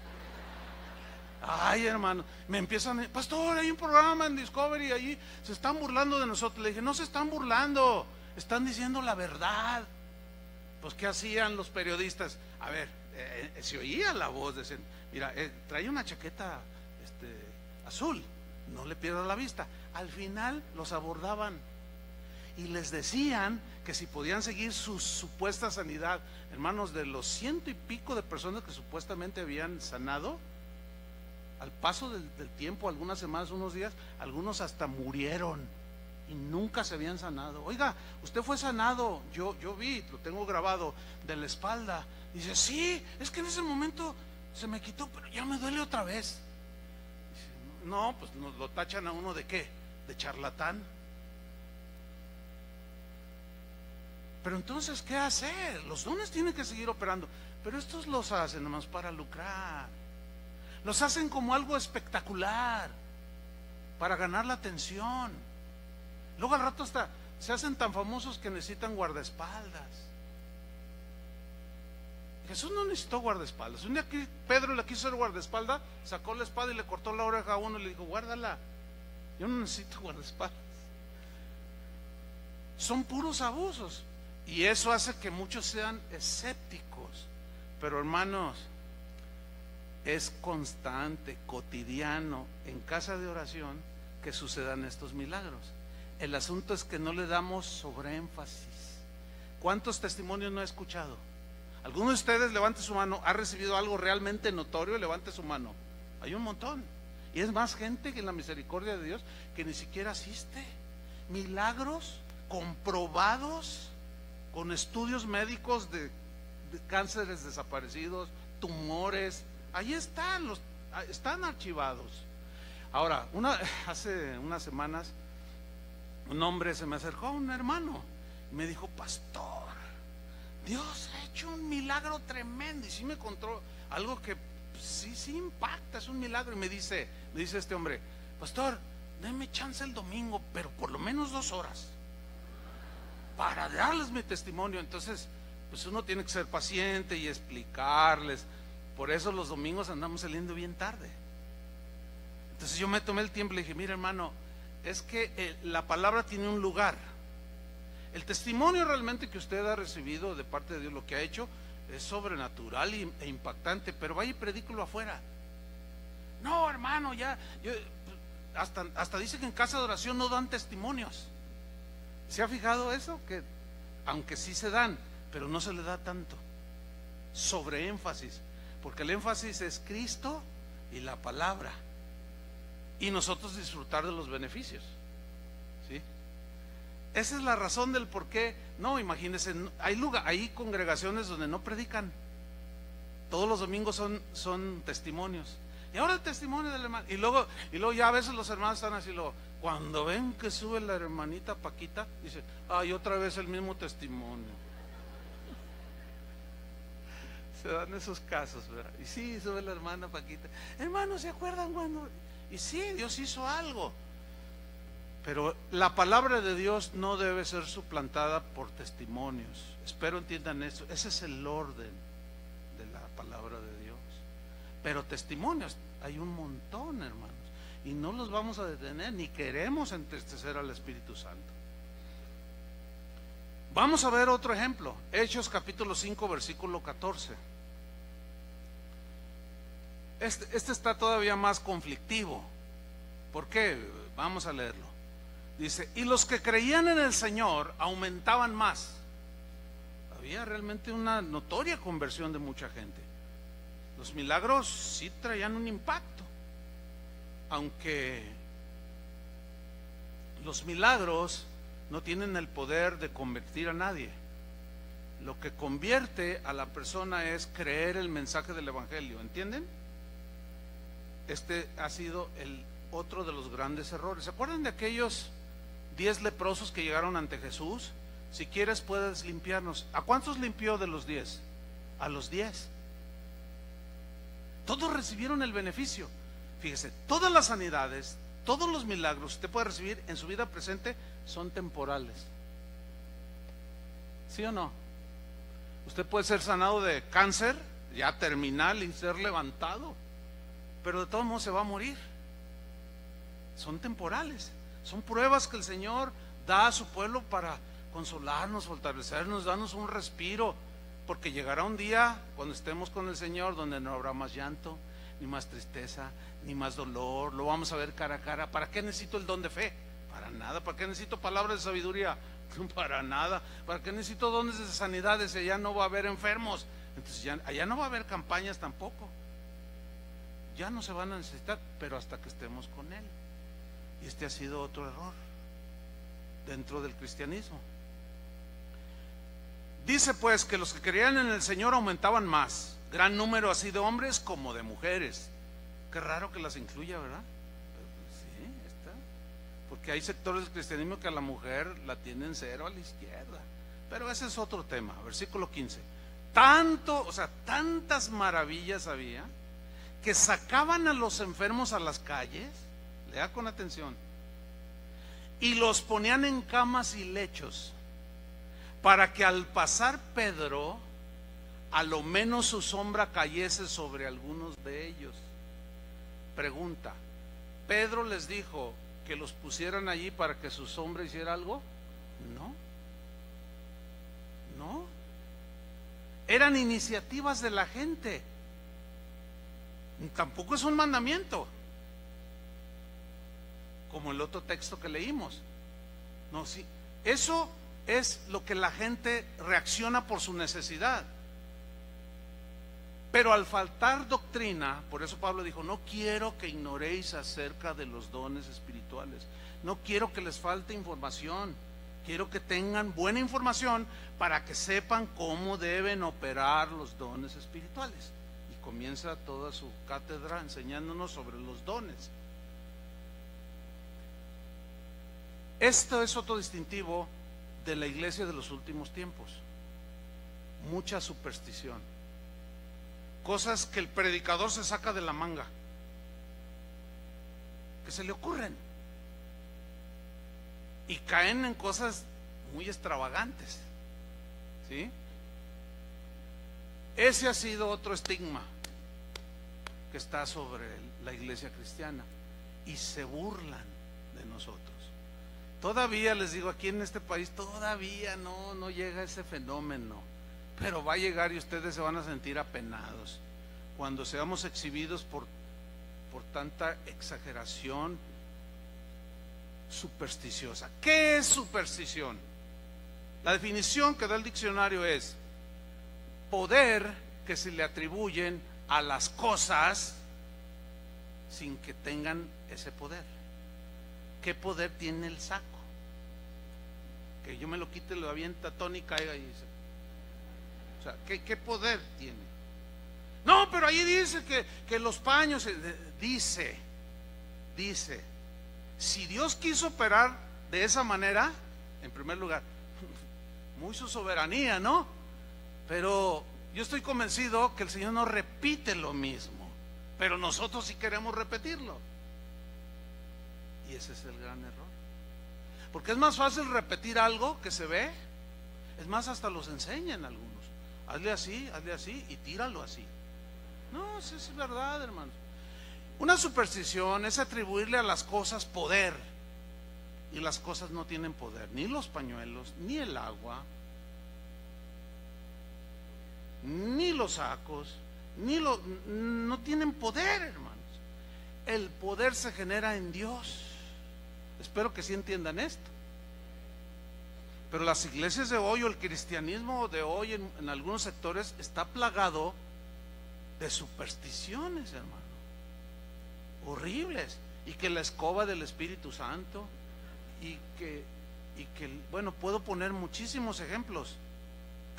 Ay, hermano, me empiezan, pastor, hay un programa en Discovery, allí se están burlando de nosotros. Le dije, no se están burlando, están diciendo la verdad. Pues, ¿qué hacían los periodistas? A ver, se oía la voz, decían, mira, trae una chaqueta azul, no le pierdas la vista. Al final los abordaban y les decían que si podían seguir su supuesta sanidad. Hermanos, de los 100 y pico de personas que supuestamente habían sanado, al paso del tiempo, algunas semanas, unos días, algunos hasta murieron y nunca se habían sanado. Oiga, usted fue sanado, yo vi, lo tengo grabado, de la espalda. Dice, sí, es que en ese momento se me quitó, pero ya me duele otra vez. Dice, no, pues nos lo tachan a uno de ¿qué? De charlatán. Pero entonces, ¿qué hacer? Los dones tienen que seguir operando, pero estos los hacen nomás para lucrar. Los hacen como algo espectacular, para ganar la atención. Luego al rato hasta se hacen tan famosos que necesitan guardaespaldas. Jesús no necesitó guardaespaldas. Un día que Pedro le quiso hacer guardaespaldas, sacó la espada y le cortó la oreja a uno y le dijo, guárdala, yo no necesito guardaespaldas. Son puros abusos. Y eso hace que muchos sean escépticos. Pero hermanos, es constante, cotidiano, en casa de oración, que sucedan estos milagros. El asunto es que no le damos sobreénfasis. ¿Cuántos testimonios no he escuchado? ¿Alguno de ustedes, levante su mano, ha recibido algo realmente notorio? Levante su mano. Hay un montón. Y es más gente que en la misericordia de Dios que ni siquiera asiste. Milagros comprobados con estudios médicos de cánceres desaparecidos, tumores. Ahí están, están archivados. Ahora, hace unas semanas, un hombre se me acercó, un hermano, y me dijo, pastor, Dios ha hecho un milagro tremendo. Y sí me contó algo que sí impacta, es un milagro. Y me dice este hombre, pastor, déme chance el domingo, pero por lo menos 2 horas, para darles mi testimonio. Entonces, pues uno tiene que ser paciente y explicarles. Por eso los domingos andamos saliendo bien tarde. Entonces yo me tomé el tiempo y le dije, mira hermano, es que la palabra tiene un lugar. El testimonio realmente que usted ha recibido de parte de Dios, lo que ha hecho, es sobrenatural e impactante, pero vaya y predícalo afuera. No, hermano, hasta dice que en casa de oración no dan testimonios. ¿Se ha fijado eso? Que aunque sí se dan, pero no se le da tanto sobreénfasis, porque el énfasis es Cristo y la palabra, y nosotros disfrutar de los beneficios, ¿sí? Esa es la razón del por qué. No, imagínense, hay congregaciones donde no predican, todos los domingos son testimonios. Y ahora el testimonio del hermano, y luego ya a veces los hermanos están así, cuando ven que sube la hermanita Paquita, dicen, ay, otra vez el mismo testimonio. Se dan esos casos, ¿verdad? Y sí, sube la hermana Paquita, hermanos, ¿se acuerdan cuando? Y sí, Dios hizo algo, pero la palabra de Dios no debe ser suplantada por testimonios. Espero entiendan eso. Ese es el orden de la palabra de Dios. Pero testimonios hay un montón, hermanos, y no los vamos a detener, ni queremos entristecer al Espíritu Santo. Vamos a ver otro ejemplo, Hechos capítulo 5 versículo 14. Este está todavía más conflictivo. ¿Por qué? Vamos a leerlo. Dice, y los que creían en el Señor aumentaban más. Había realmente una notoria conversión de mucha gente. Los milagros sí traían un impacto, aunque los milagros no tienen el poder de convertir a nadie. Lo que convierte a la persona es creer el mensaje del Evangelio, ¿entienden? Este ha sido otro de los grandes errores. ¿Se acuerdan de aquellos 10 leprosos que llegaron ante Jesús? Si quieres puedes limpiarnos. ¿A cuántos limpió de los 10? A los 10. Todos recibieron el beneficio. Fíjese, todas las sanidades, todos los milagros que usted puede recibir en su vida presente son temporales. ¿Sí o no? Usted puede ser sanado de cáncer, ya terminal, y ser levantado, pero de todos modos se va a morir. Son temporales, son pruebas que el Señor da a su pueblo para consolarnos, fortalecernos, darnos un respiro, porque llegará un día cuando estemos con el Señor donde no habrá más llanto, ni más tristeza, ni más dolor. Lo vamos a ver cara a cara. ¿Para qué necesito el don de fe? Para nada. ¿Para qué necesito palabras de sabiduría? Para nada. ¿Para qué necesito dones de sanidades si allá no va a haber enfermos? Entonces allá no va a haber campañas tampoco. Ya no se van a necesitar, pero hasta que estemos con Él. Y este ha sido otro error dentro del cristianismo. Dice pues que los que creían en el Señor aumentaban más, gran número así de hombres como de mujeres. Qué raro que las incluya, ¿verdad? Pero, sí, está. Porque hay sectores del cristianismo que a la mujer la tienen cero a la izquierda. Pero ese es otro tema. Versículo 15. Tantas maravillas había que sacaban a los enfermos a las calles, lea con atención, y los ponían en camas y lechos, para que al pasar Pedro, a lo menos su sombra cayese sobre algunos de ellos. Pregunta: ¿Pedro les dijo que los pusieran allí para que su sombra hiciera algo? No. Eran iniciativas de la gente. Tampoco es un mandamiento, como el otro texto que leímos. No, sí, eso es lo que la gente reacciona por su necesidad. Pero al faltar doctrina, por eso Pablo dijo: no quiero que ignoréis acerca de los dones espirituales. No quiero que les falte información. Quiero que tengan buena información para que sepan cómo deben operar los dones espirituales. Y comienza toda su cátedra enseñándonos sobre los dones. Esto es otro distintivo de la iglesia de los últimos tiempos. Mucha superstición. Cosas que el predicador se saca de la manga, que se le ocurren, y caen en cosas muy extravagantes, ¿sí? Ese ha sido otro estigma que está sobre la iglesia cristiana, y se burlan de nosotros. Todavía les digo, aquí en este país todavía no llega ese fenómeno, pero va a llegar y ustedes se van a sentir apenados cuando seamos exhibidos por tanta exageración supersticiosa. ¿Qué es superstición? La definición que da el diccionario es poder que se le atribuyen a las cosas sin que tengan ese poder. ¿Qué poder tiene el saco? Que yo me lo quite, lo avienta Tony, caiga y dice, o sea, ¿qué poder tiene? No, pero ahí dice que los paños, dice, si Dios quiso operar de esa manera, en primer lugar, muy su soberanía, ¿no? Pero yo estoy convencido que el Señor no repite lo mismo, pero nosotros sí queremos repetirlo. Y ese es el gran error. Porque es más fácil repetir algo que se ve. Es más, hasta los enseñan algunos. Hazle así y tíralo así. No, eso es verdad, hermanos. Una superstición es atribuirle a las cosas poder, y las cosas no tienen poder. Ni los pañuelos, ni el agua, ni los sacos, no tienen poder, hermanos. El poder se genera en Dios. Espero que sí entiendan esto. Pero las iglesias de hoy, o el cristianismo de hoy, en algunos sectores está plagado de supersticiones, hermano, horribles. Y que la escoba del Espíritu Santo, y que bueno, puedo poner muchísimos ejemplos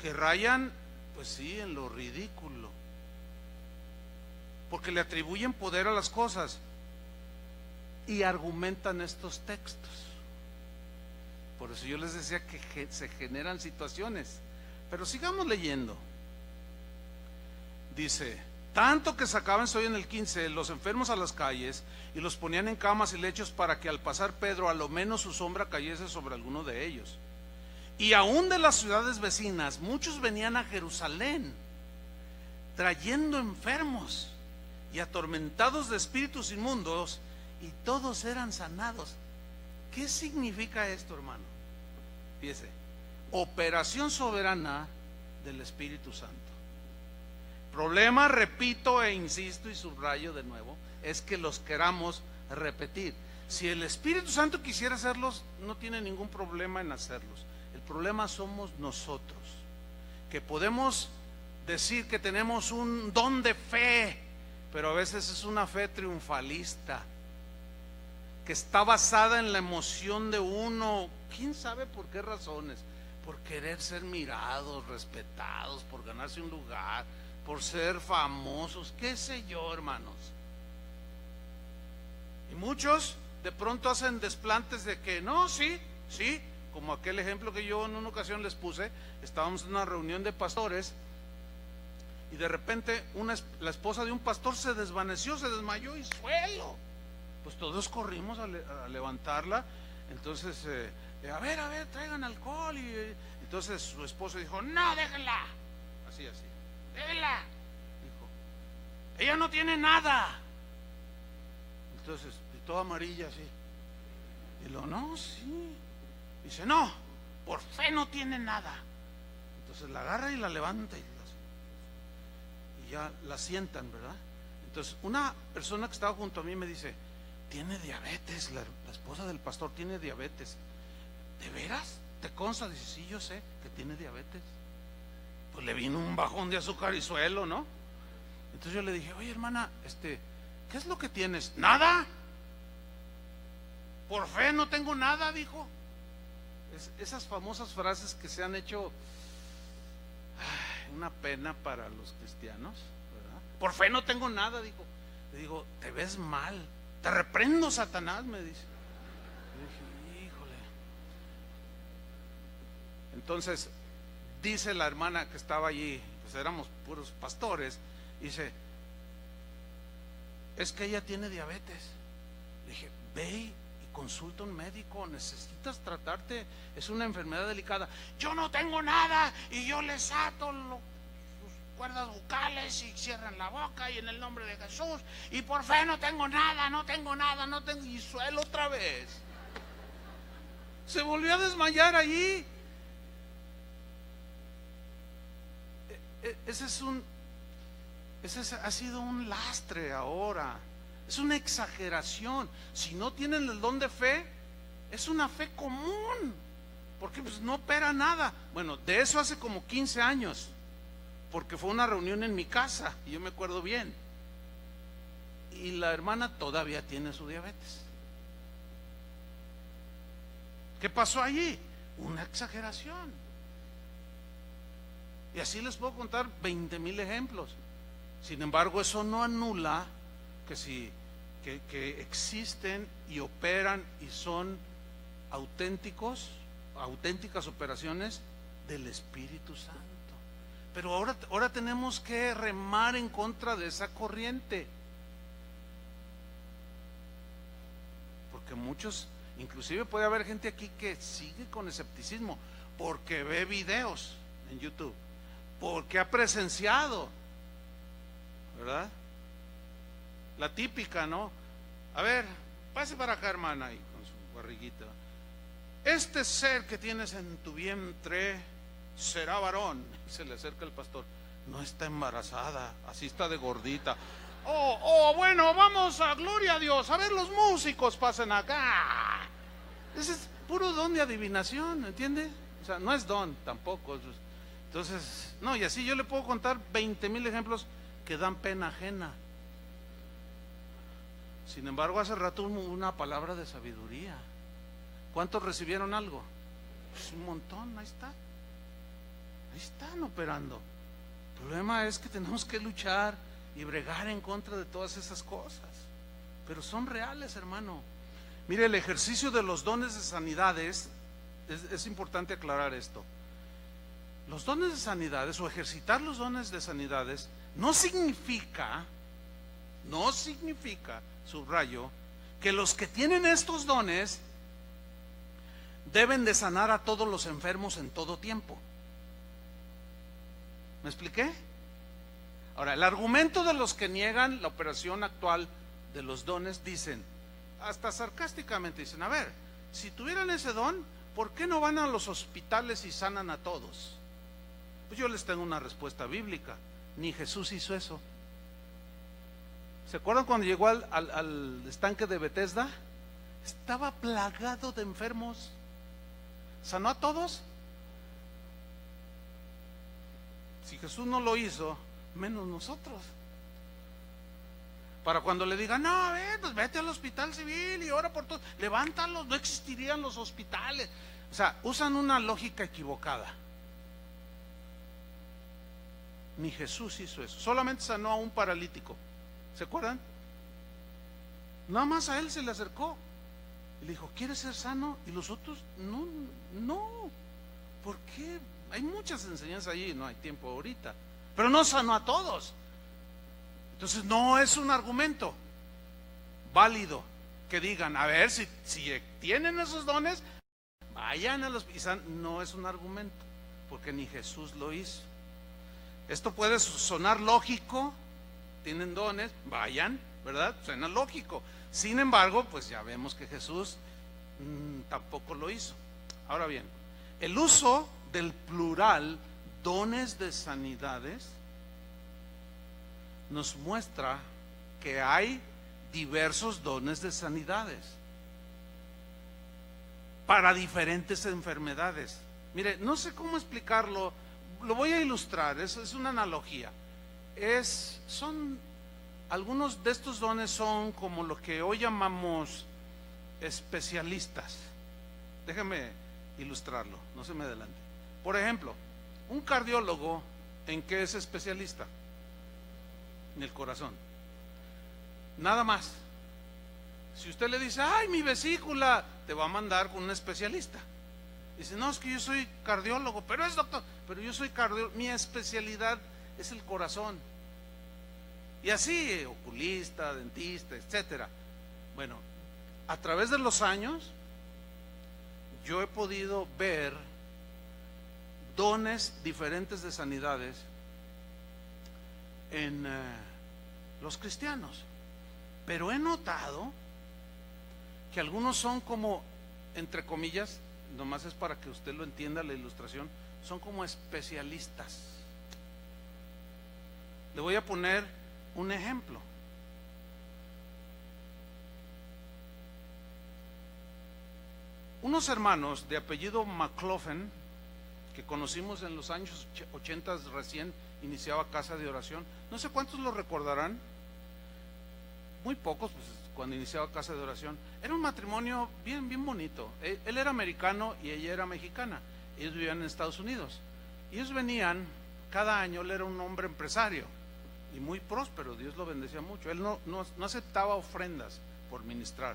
que rayan, pues sí, en lo ridículo, porque le atribuyen poder a las cosas y argumentan estos textos. Por eso yo les decía que se generan situaciones. Pero sigamos leyendo. Dice: tanto que sacaban, estoy en el 15, los enfermos a las calles y los ponían en camas y lechos para que al pasar Pedro a lo menos su sombra cayese sobre alguno de ellos. Y aún de las ciudades vecinas muchos venían a Jerusalén trayendo enfermos y atormentados de espíritus inmundos, y todos eran sanados. ¿Qué significa esto, hermano? Fíjese, operación soberana del Espíritu Santo. Problema, repito e insisto y subrayo de nuevo, es que los queramos repetir. Si el Espíritu Santo quisiera hacerlos, no tiene ningún problema en hacerlos. El problema somos nosotros, que podemos decir que tenemos un don de fe, pero a veces es una fe triunfalista, que está basada en la emoción de uno, quién sabe por qué razones, por querer ser mirados, respetados, por ganarse un lugar, por ser famosos, qué sé yo, hermanos. Y muchos de pronto hacen desplantes de que no, sí, como aquel ejemplo que yo en una ocasión les puse. Estábamos en una reunión de pastores y de repente la esposa de un pastor se desvaneció, se desmayó y suelo. Pues todos corrimos a levantarla. Entonces, a ver, traigan alcohol. Y entonces su esposo dijo, no, déjenla. Así, déjenla. Dijo, ella no tiene nada. Entonces, y toda amarilla así. Y lo, no, sí. Dice, no, por fe no tiene nada. Entonces la agarra y la levanta y ya la sientan, ¿verdad? Entonces una persona que estaba junto a mí me dice, tiene diabetes, la esposa del pastor tiene diabetes. ¿De veras? ¿Te consta? Dice, sí, yo sé que tiene diabetes. Pues le vino un bajón de azúcar y suelo, ¿no? Entonces yo le dije, oye, hermana, ¿qué es lo que tienes? ¿Nada? Por fe no tengo nada, dijo. Esas famosas frases que se han hecho una pena para los cristianos, ¿verdad? Por fe no tengo nada, dijo. Le digo, te ves mal, te reprendo, Satanás, me dice. Le dije, híjole. Entonces dice la hermana que estaba allí, pues éramos puros pastores, dice, es que ella tiene diabetes. Le dije, ve y consulta a un médico, necesitas tratarte, es una enfermedad delicada. Yo no tengo nada y yo les ato sus cuerdas vocales y cierran la boca y en el nombre de Jesús, y por fe no tengo nada, y suelo otra vez. Se volvió a desmayar allí. Ese ha sido un lastre ahora. Es una exageración. Si no tienen el don de fe, es una fe común, porque pues no opera nada. Bueno, de eso hace como 15 años, porque fue una reunión en mi casa y yo me acuerdo bien. Y la hermana todavía tiene su diabetes. ¿Qué pasó allí? Una exageración. Y así les puedo contar 20,000 ejemplos. Sin embargo, eso no anula que existen y operan y son auténticas operaciones del Espíritu Santo. Pero ahora tenemos que remar en contra de esa corriente, porque muchos, inclusive puede haber gente aquí que sigue con escepticismo porque ve videos en YouTube, porque ha presenciado, ¿verdad? La típica, ¿no? A ver, pase para acá, hermana, ahí con su barriguita. Este ser que tienes en tu vientre será varón. Se le acerca el pastor. No está embarazada, así está de gordita. Bueno, vamos a gloria a Dios. A ver, los músicos pasen acá. Ese es puro don de adivinación, ¿entiende? O sea, no es don tampoco. Entonces, no, y así yo le puedo contar 20,000 ejemplos que dan pena ajena. Sin embargo, hace rato una palabra de sabiduría. ¿Cuántos recibieron algo? Pues un montón, ahí están operando. El problema es que tenemos que luchar y bregar en contra de todas esas cosas, pero son reales, hermano. Mire, el ejercicio de los dones de sanidades, es importante aclarar esto. Los dones de sanidades, o ejercitar los dones de sanidades, No significa, subrayo, que los que tienen estos dones deben de sanar a todos los enfermos en todo tiempo. ¿Me expliqué? Ahora, el argumento de los que niegan la operación actual de los dones, dicen, hasta sarcásticamente dicen, a ver, si tuvieran ese don, ¿por qué no van a los hospitales y sanan a todos? Pues yo les tengo una respuesta bíblica. Ni Jesús hizo eso. ¿Se acuerdan cuando llegó al estanque de Betesda? Estaba plagado de enfermos. ¿Sanó a todos? Si Jesús no lo hizo, menos nosotros. Para cuando le digan, no, a ver, pues vete al hospital civil y ora por todos, levántalos, no existirían los hospitales. O sea, usan una lógica equivocada. Ni Jesús hizo eso. Solamente sanó a un paralítico. ¿Se acuerdan? Nada más a él se le acercó y le dijo, ¿quieres ser sano? Y los otros, no. ¿Por qué? Hay muchas enseñanzas allí, no hay tiempo ahorita. Pero no sanó a todos. Entonces no es un argumento válido que digan, a ver, si tienen esos dones, vayan a los... No es un argumento, porque ni Jesús lo hizo. Esto puede sonar lógico, tienen dones, vayan, ¿verdad? Suena lógico. Sin embargo, pues ya vemos que Jesús tampoco lo hizo. Ahora bien, el uso del plural dones de sanidades nos muestra que hay diversos dones de sanidades para diferentes enfermedades. Mire, no sé cómo explicarlo, lo voy a ilustrar, es una analogía. Algunos de estos dones son como lo que hoy llamamos especialistas. Déjeme ilustrarlo, no se me adelante. Por ejemplo, un cardiólogo, ¿en qué es especialista? En el corazón. Nada más. Si usted le dice, ay, mi vesícula, te va a mandar con un especialista. Dice, no, es que yo soy cardiólogo, pero es doctor, pero yo soy cardiólogo, mi especialidad es el corazón. Y así, oculista, dentista, etcétera. Bueno, a través de los años, yo he podido ver dones diferentes de sanidades en los cristianos, pero he notado que algunos son como, entre comillas, nomás es para que usted lo entienda la ilustración, son como especialistas. Le voy a poner un ejemplo. Unos hermanos de apellido McLaughlin, que conocimos en los años 80, recién iniciaba Casa de Oración, no sé cuántos lo recordarán, muy pocos, pues, cuando iniciaba Casa de Oración. Era un matrimonio bien bonito. Él era americano y ella era mexicana. Ellos vivían en Estados Unidos. Y ellos venían cada año. Él era un hombre empresario y muy próspero, Dios lo bendecía mucho. Él no aceptaba ofrendas por ministrar,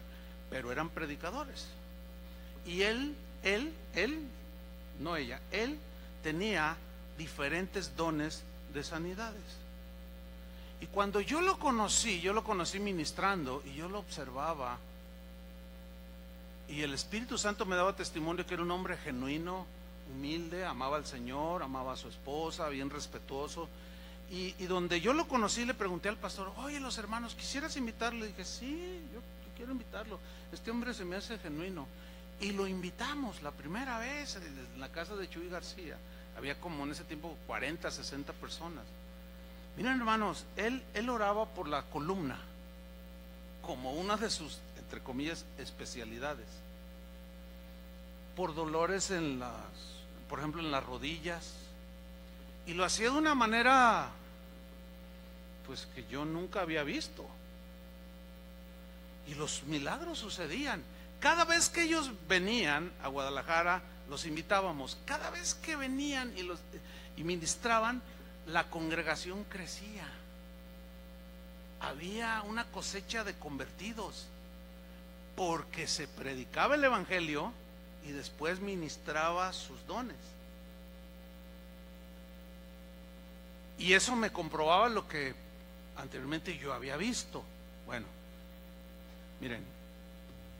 pero eran predicadores. Y él, no ella, él tenía diferentes dones de sanidades. Y cuando yo lo conocí ministrando y yo lo observaba, y el Espíritu Santo me daba testimonio que era un hombre genuino, humilde, amaba al Señor, amaba a su esposa, bien respetuoso. Y donde yo lo conocí, le pregunté al pastor, oye, los hermanos, ¿quisieras invitarlo? Le dije, sí, yo quiero invitarlo. Este hombre se me hace genuino. Y lo invitamos la primera vez en la casa de Chuy García. Había como en ese tiempo 40, 60 personas. Miren, hermanos, él oraba por la columna como una de sus, entre comillas, especialidades. Por dolores por ejemplo, en las rodillas. Y lo hacía de una manera, pues, que yo nunca había visto. Y los milagros sucedían. Cada vez que ellos venían a Guadalajara, los invitábamos. Cada vez que venían y ministraban, la congregación crecía. Había una cosecha de convertidos, porque se predicaba el evangelio y después ministraba sus dones. Y eso me comprobaba lo que anteriormente yo había visto. Bueno, miren,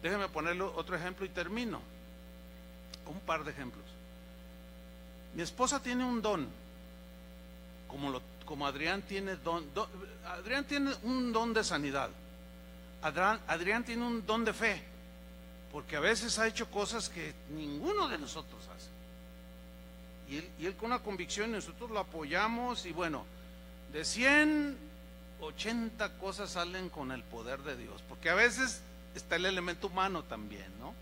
déjenme ponerle otro ejemplo y termino. Un par de ejemplos. Mi esposa tiene un don, como Adrián tiene Adrián tiene un don de sanidad. Adrián tiene un don de fe, porque a veces ha hecho cosas que ninguno de nosotros hace. Y él con una convicción, nosotros lo apoyamos, y bueno, de 180 cosas salen con el poder de Dios, porque a veces está el elemento humano también, ¿no?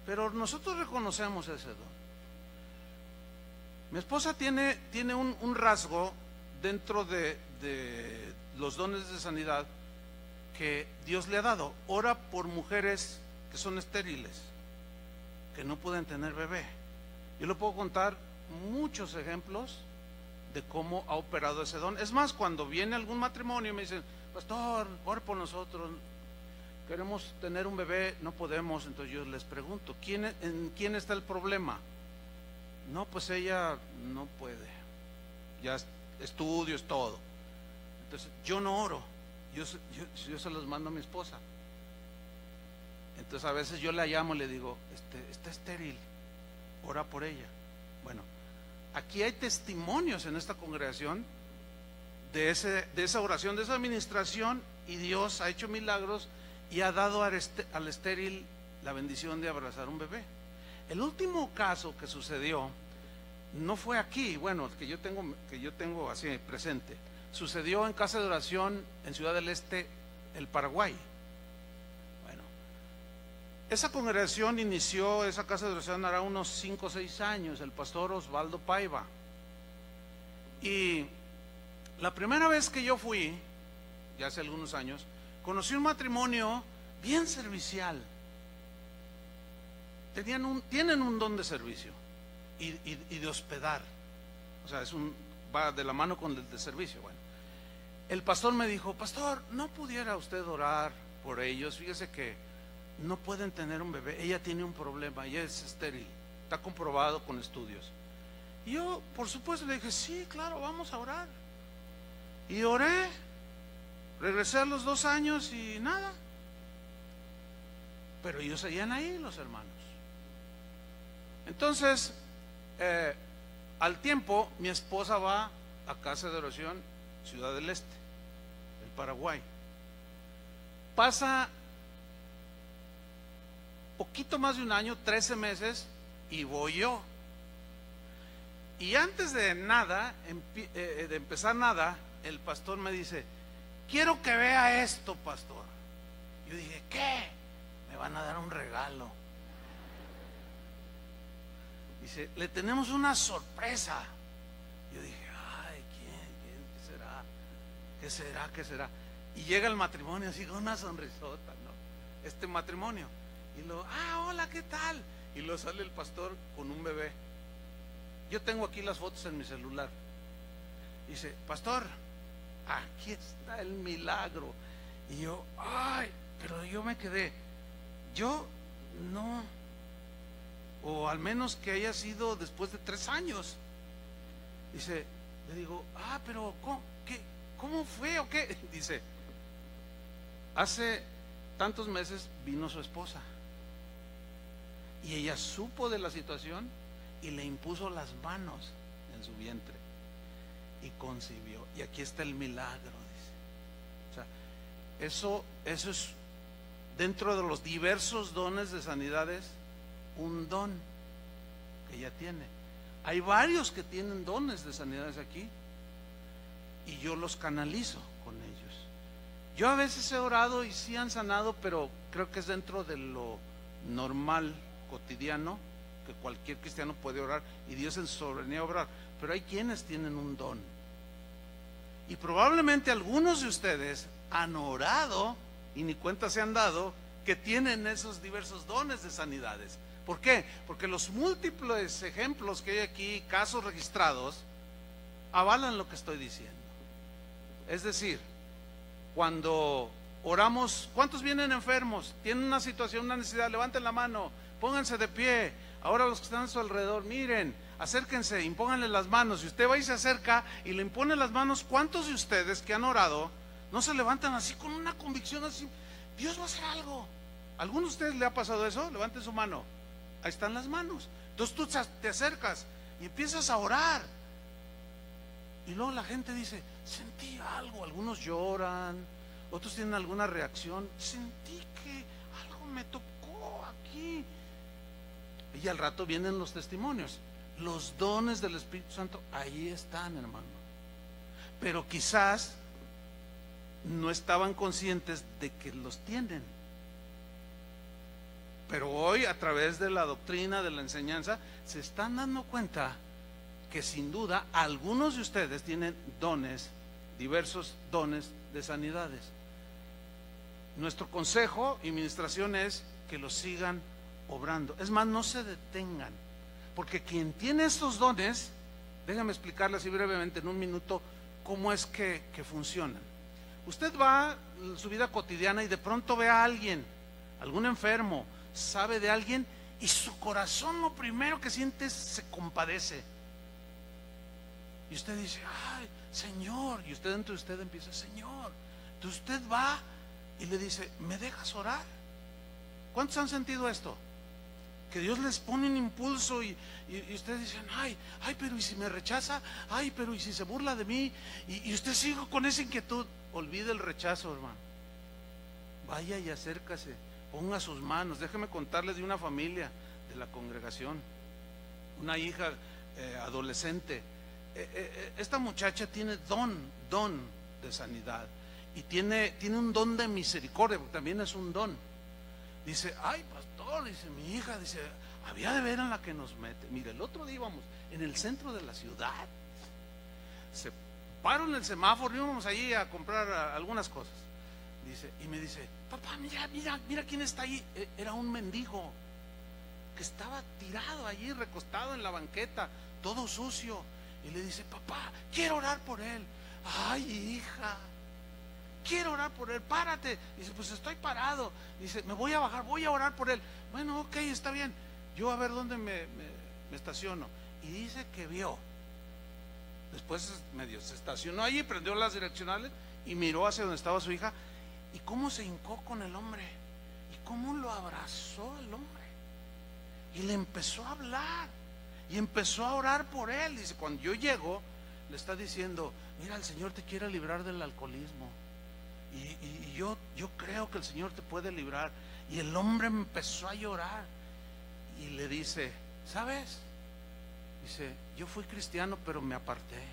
Pero nosotros reconocemos ese don. Mi esposa tiene un rasgo dentro de los dones de sanidad que Dios le ha dado. Ora por mujeres que son estériles, que no pueden tener bebé. Yo le puedo contar muchos ejemplos de cómo ha operado ese don. Es más, cuando viene algún matrimonio y me dicen, pastor, ora por nosotros, queremos tener un bebé, no podemos. Entonces yo les pregunto, ¿en quién está el problema? No, pues ella no puede, ya estudios, todo. Entonces yo no oro, yo se los mando a mi esposa. Entonces a veces yo la llamo y le digo, está estéril, ora por ella. Bueno, aquí hay testimonios en esta congregación de esa oración, de esa administración, y Dios ha hecho milagros y ha dado al estéril la bendición de abrazar un bebé. El último caso que sucedió no fue aquí, bueno, que yo tengo así presente, sucedió en casa de oración en Ciudad del Este, el Paraguay. Bueno, esa congregación inició, esa casa de oración hará unos 5 o 6 años, el pastor Osvaldo Paiva. Y la primera vez que yo fui, ya hace algunos años, conocí un matrimonio bien servicial. Tienen un don de servicio y de hospedar. O sea, va de la mano con el de servicio. Bueno, el pastor me dijo, pastor, ¿no pudiera usted orar por ellos? Fíjese que no pueden tener un bebé, ella tiene un problema, ella es estéril, está comprobado con estudios. Y yo, por supuesto, le dije, sí, claro, vamos a orar. Y oré, regresé a los 2 años y nada. Pero ellos seguían ahí, los hermanos. Entonces, al tiempo, mi esposa va a casa de oración Ciudad del Este, el Paraguay. Pasa poquito más de un año, 13 meses, y voy yo. Y antes de nada, de empezar nada, el pastor me dice, quiero que vea esto, pastor. Yo dije, ¿qué? Me van a dar un regalo. Dice, le tenemos una sorpresa. Yo dije, ay, ¿qué será? ¿Qué será? Y llega el matrimonio así con una sonrisota, ¿no? Este matrimonio. Y luego, hola, ¿qué tal? Y luego sale el pastor con un bebé. Yo tengo aquí las fotos en mi celular. Dice, pastor, aquí está el milagro. Y yo, ay, pero yo me quedé. Yo no, o al menos que haya sido después de 3 años. Dice, le digo, pero ¿cómo fue o qué? Dice, hace tantos meses vino su esposa y ella supo de la situación y le impuso las manos en su vientre y concibió, y aquí está el milagro, dice. O sea, eso es dentro de los diversos dones de sanidades, un don que ella tiene. Hay varios que tienen dones de sanidades aquí y yo los canalizo con ellos. Yo a veces he orado y sí han sanado, pero creo que es dentro de lo normal, cotidiano, que cualquier cristiano puede orar y Dios en su soberanía obrar. Pero hay quienes tienen un don y probablemente algunos de ustedes han orado y ni cuenta se han dado que tienen esos diversos dones de sanidades. ¿Por qué? Porque los múltiples ejemplos que hay aquí, casos registrados, avalan lo que estoy diciendo. Es decir, cuando oramos. ¿Cuántos vienen enfermos? Tienen una situación, una necesidad, levanten la mano, pónganse de pie. Ahora los que están a su alrededor, miren, acérquense, impónganle las manos. Si usted va y se acerca y le impone las manos, ¿cuántos de ustedes que han orado no se levantan así con una convicción así? Dios va a hacer algo. ¿A alguno de ustedes le ha pasado eso? Levanten su mano. Ahí están las manos. Entonces tú te acercas y empiezas a orar. Y luego la gente dice, sentí algo. Algunos lloran, otros tienen alguna reacción. Sentí que algo me tocó aquí. Y al rato vienen los testimonios. Los dones del Espíritu Santo ahí están, hermano. Pero quizás no estaban conscientes de que los tienen. Pero hoy, a través de la doctrina, de la enseñanza, se están dando cuenta que sin duda algunos de ustedes tienen dones, diversos dones de sanidades. Nuestro consejo y ministración es que los sigan obrando. Es más, no se detengan, porque quien tiene estos dones, déjame explicarle así brevemente en un minuto cómo es que funcionan. Usted va en su vida cotidiana y de pronto ve a alguien, algún enfermo, sabe de alguien y su corazón lo primero que siente es se compadece. Y usted dice, ay, Señor, y usted dentro de usted empieza, Señor. Entonces usted va y le dice, ¿me dejas orar? ¿Cuántos han sentido esto? Que Dios les pone un impulso y ustedes dicen, ay, pero ¿y si me rechaza? Ay, pero ¿y si se burla de mí? Y usted sigue con esa inquietud. Olvide el rechazo, hermano. Vaya y acércase, ponga sus manos. Déjeme contarles de una familia de la congregación, una hija adolescente. Esta muchacha tiene don de sanidad y tiene un don de misericordia, porque también es un don. Dice, ay, pastor, dice mi hija, dice, había de ver en la que nos mete. Mire, el otro día íbamos en el centro de la ciudad, se paró en el semáforo, íbamos allí a comprar algunas cosas. Dice, y me dice, papá, mira quién está ahí. Era un mendigo que estaba tirado allí, recostado en la banqueta, todo sucio. Y le dice, papá, quiero orar por él. Ay, hija, quiero orar por él, párate. Dice, pues estoy parado. Dice, me voy a bajar, voy a orar por él. Bueno, ok, está bien. Yo a ver dónde me estaciono. Y dice que vio. Después medio se estacionó allí, prendió las direccionales y miró hacia donde estaba su hija. Y cómo se hincó con el hombre. Y cómo lo abrazó el hombre. Y le empezó a hablar. Y empezó a orar por él. Dice, cuando yo llego, le está diciendo, mira, el Señor te quiere librar del alcoholismo. Y yo creo que el Señor te puede librar. Y el hombre empezó a llorar. Y le dice, ¿sabes? Dice, yo fui cristiano, pero me aparté.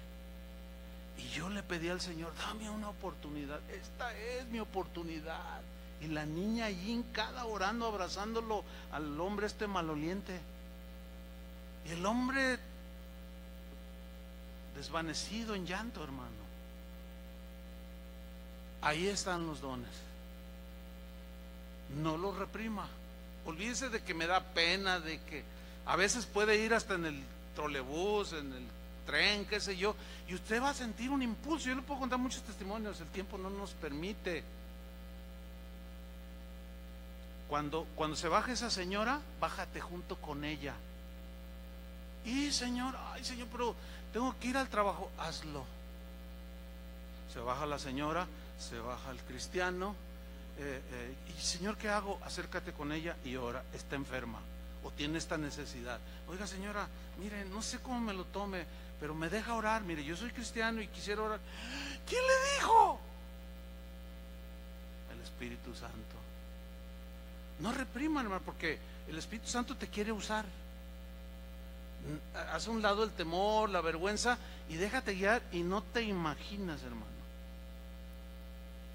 Y yo le pedí al Señor, dame una oportunidad. Esta es mi oportunidad. Y la niña allí hincada orando, abrazándolo al hombre este maloliente. Y el hombre desvanecido en llanto, hermano. Ahí están los dones. No los reprima. Olvídese de que me da pena, de que a veces puede ir hasta en el trolebús, en el tren, qué sé yo, y usted va a sentir un impulso. Yo le puedo contar muchos testimonios, el tiempo no nos permite. Cuando se baja esa señora, bájate junto con ella. Y Señor, ay Señor, pero tengo que ir al trabajo. Hazlo. Se baja la señora, se baja el cristiano. Y Señor, ¿qué hago? Acércate con ella y ora. Está enferma o tiene esta necesidad. Oiga señora, mire, no sé cómo me lo tome, pero me deja orar. Mire, yo soy cristiano y quisiera orar. ¿Quién le dijo? El Espíritu Santo. No repriman, hermano, porque el Espíritu Santo te quiere usar. Haz a un lado el temor, la vergüenza y déjate guiar. Y no te imaginas, hermano,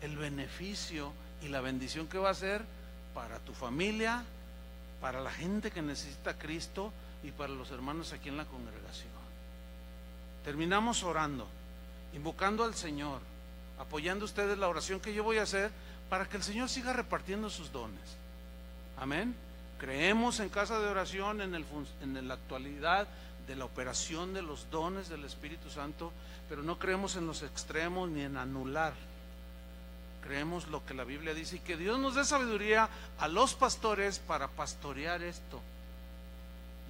el beneficio y la bendición que va a ser para tu familia, para la gente que necesita a Cristo y para los hermanos aquí en la congregación. Terminamos orando, invocando al Señor, apoyando ustedes la oración que yo voy a hacer para que el Señor siga repartiendo sus dones. Amén. Creemos en casa de oración en la actualidad de la operación de los dones del Espíritu Santo, pero no creemos en los extremos ni en anular creemos lo que la Biblia dice y que Dios nos dé sabiduría a los pastores para pastorear esto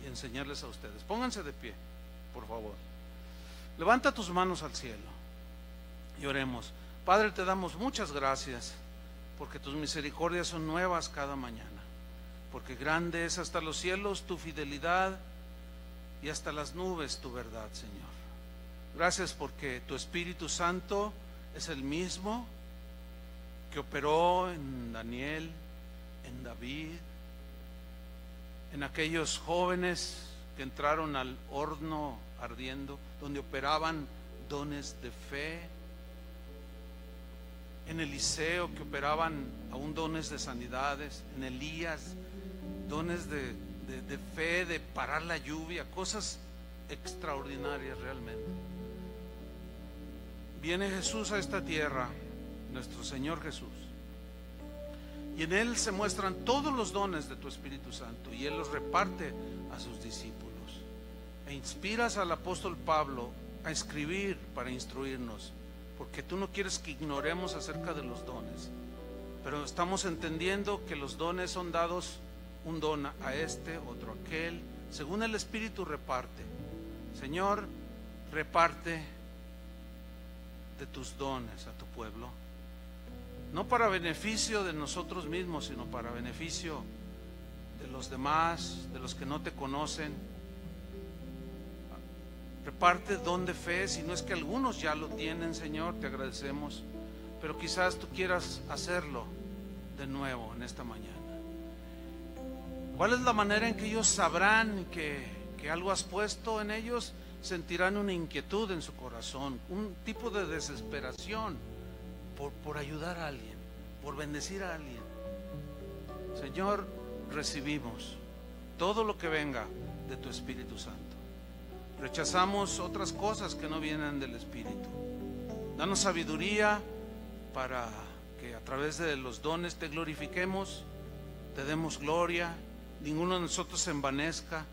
y enseñarles a ustedes. Pónganse de pie, por favor. Levanta tus manos al cielo y oremos. Padre, te damos muchas gracias porque tus misericordias son nuevas cada mañana, porque grande es hasta los cielos tu fidelidad y hasta las nubes tu verdad, Señor. Gracias porque tu Espíritu Santo es el mismo que operó en Daniel, en David, en aquellos jóvenes que entraron al horno ardiendo, donde operaban dones de fe, en Eliseo, que operaban aún dones de sanidades, en Elías, dones de fe, de parar la lluvia, cosas extraordinarias realmente. Viene Jesús a esta tierra, nuestro Señor Jesús, y en Él se muestran todos los dones de tu Espíritu Santo, y Él los reparte a sus discípulos, e inspiras al apóstol Pablo a escribir para instruirnos, porque tú no quieres que ignoremos acerca de los dones, pero estamos entendiendo que los dones son dados, un don a este, otro a aquel, según el Espíritu reparte. Señor, reparte de tus dones a tu pueblo, no para beneficio de nosotros mismos, sino para beneficio de los demás, de los que no te conocen. Reparte don de fe, si no es que algunos ya lo tienen, Señor, te agradecemos, pero quizás tú quieras hacerlo de nuevo en esta mañana. ¿Cuál es la manera en que ellos sabrán que algo has puesto en ellos? Sentirán una inquietud en su corazón, un tipo de desesperación por ayudar a alguien, por bendecir a alguien. Señor, recibimos todo lo que venga de tu Espíritu Santo. Rechazamos otras cosas que no vienen del Espíritu. Danos sabiduría para que a través de los dones te glorifiquemos, te demos gloria, ninguno de nosotros se envanezca,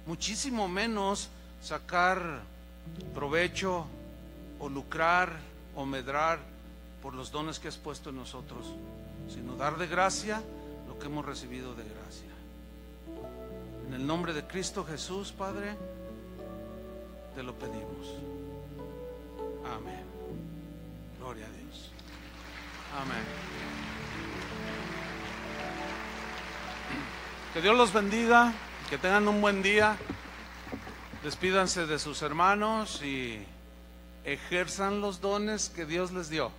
muchísimo menos sacar provecho o lucrar o medrar por los dones que has puesto en nosotros, sino dar de gracia lo que hemos recibido de gracia. En el nombre de Cristo Jesús, Padre, te lo pedimos. Amén. Gloria a Dios. Amén. Que Dios los bendiga, que tengan un buen día. Despídanse de sus hermanos y ejerzan los dones que Dios les dio.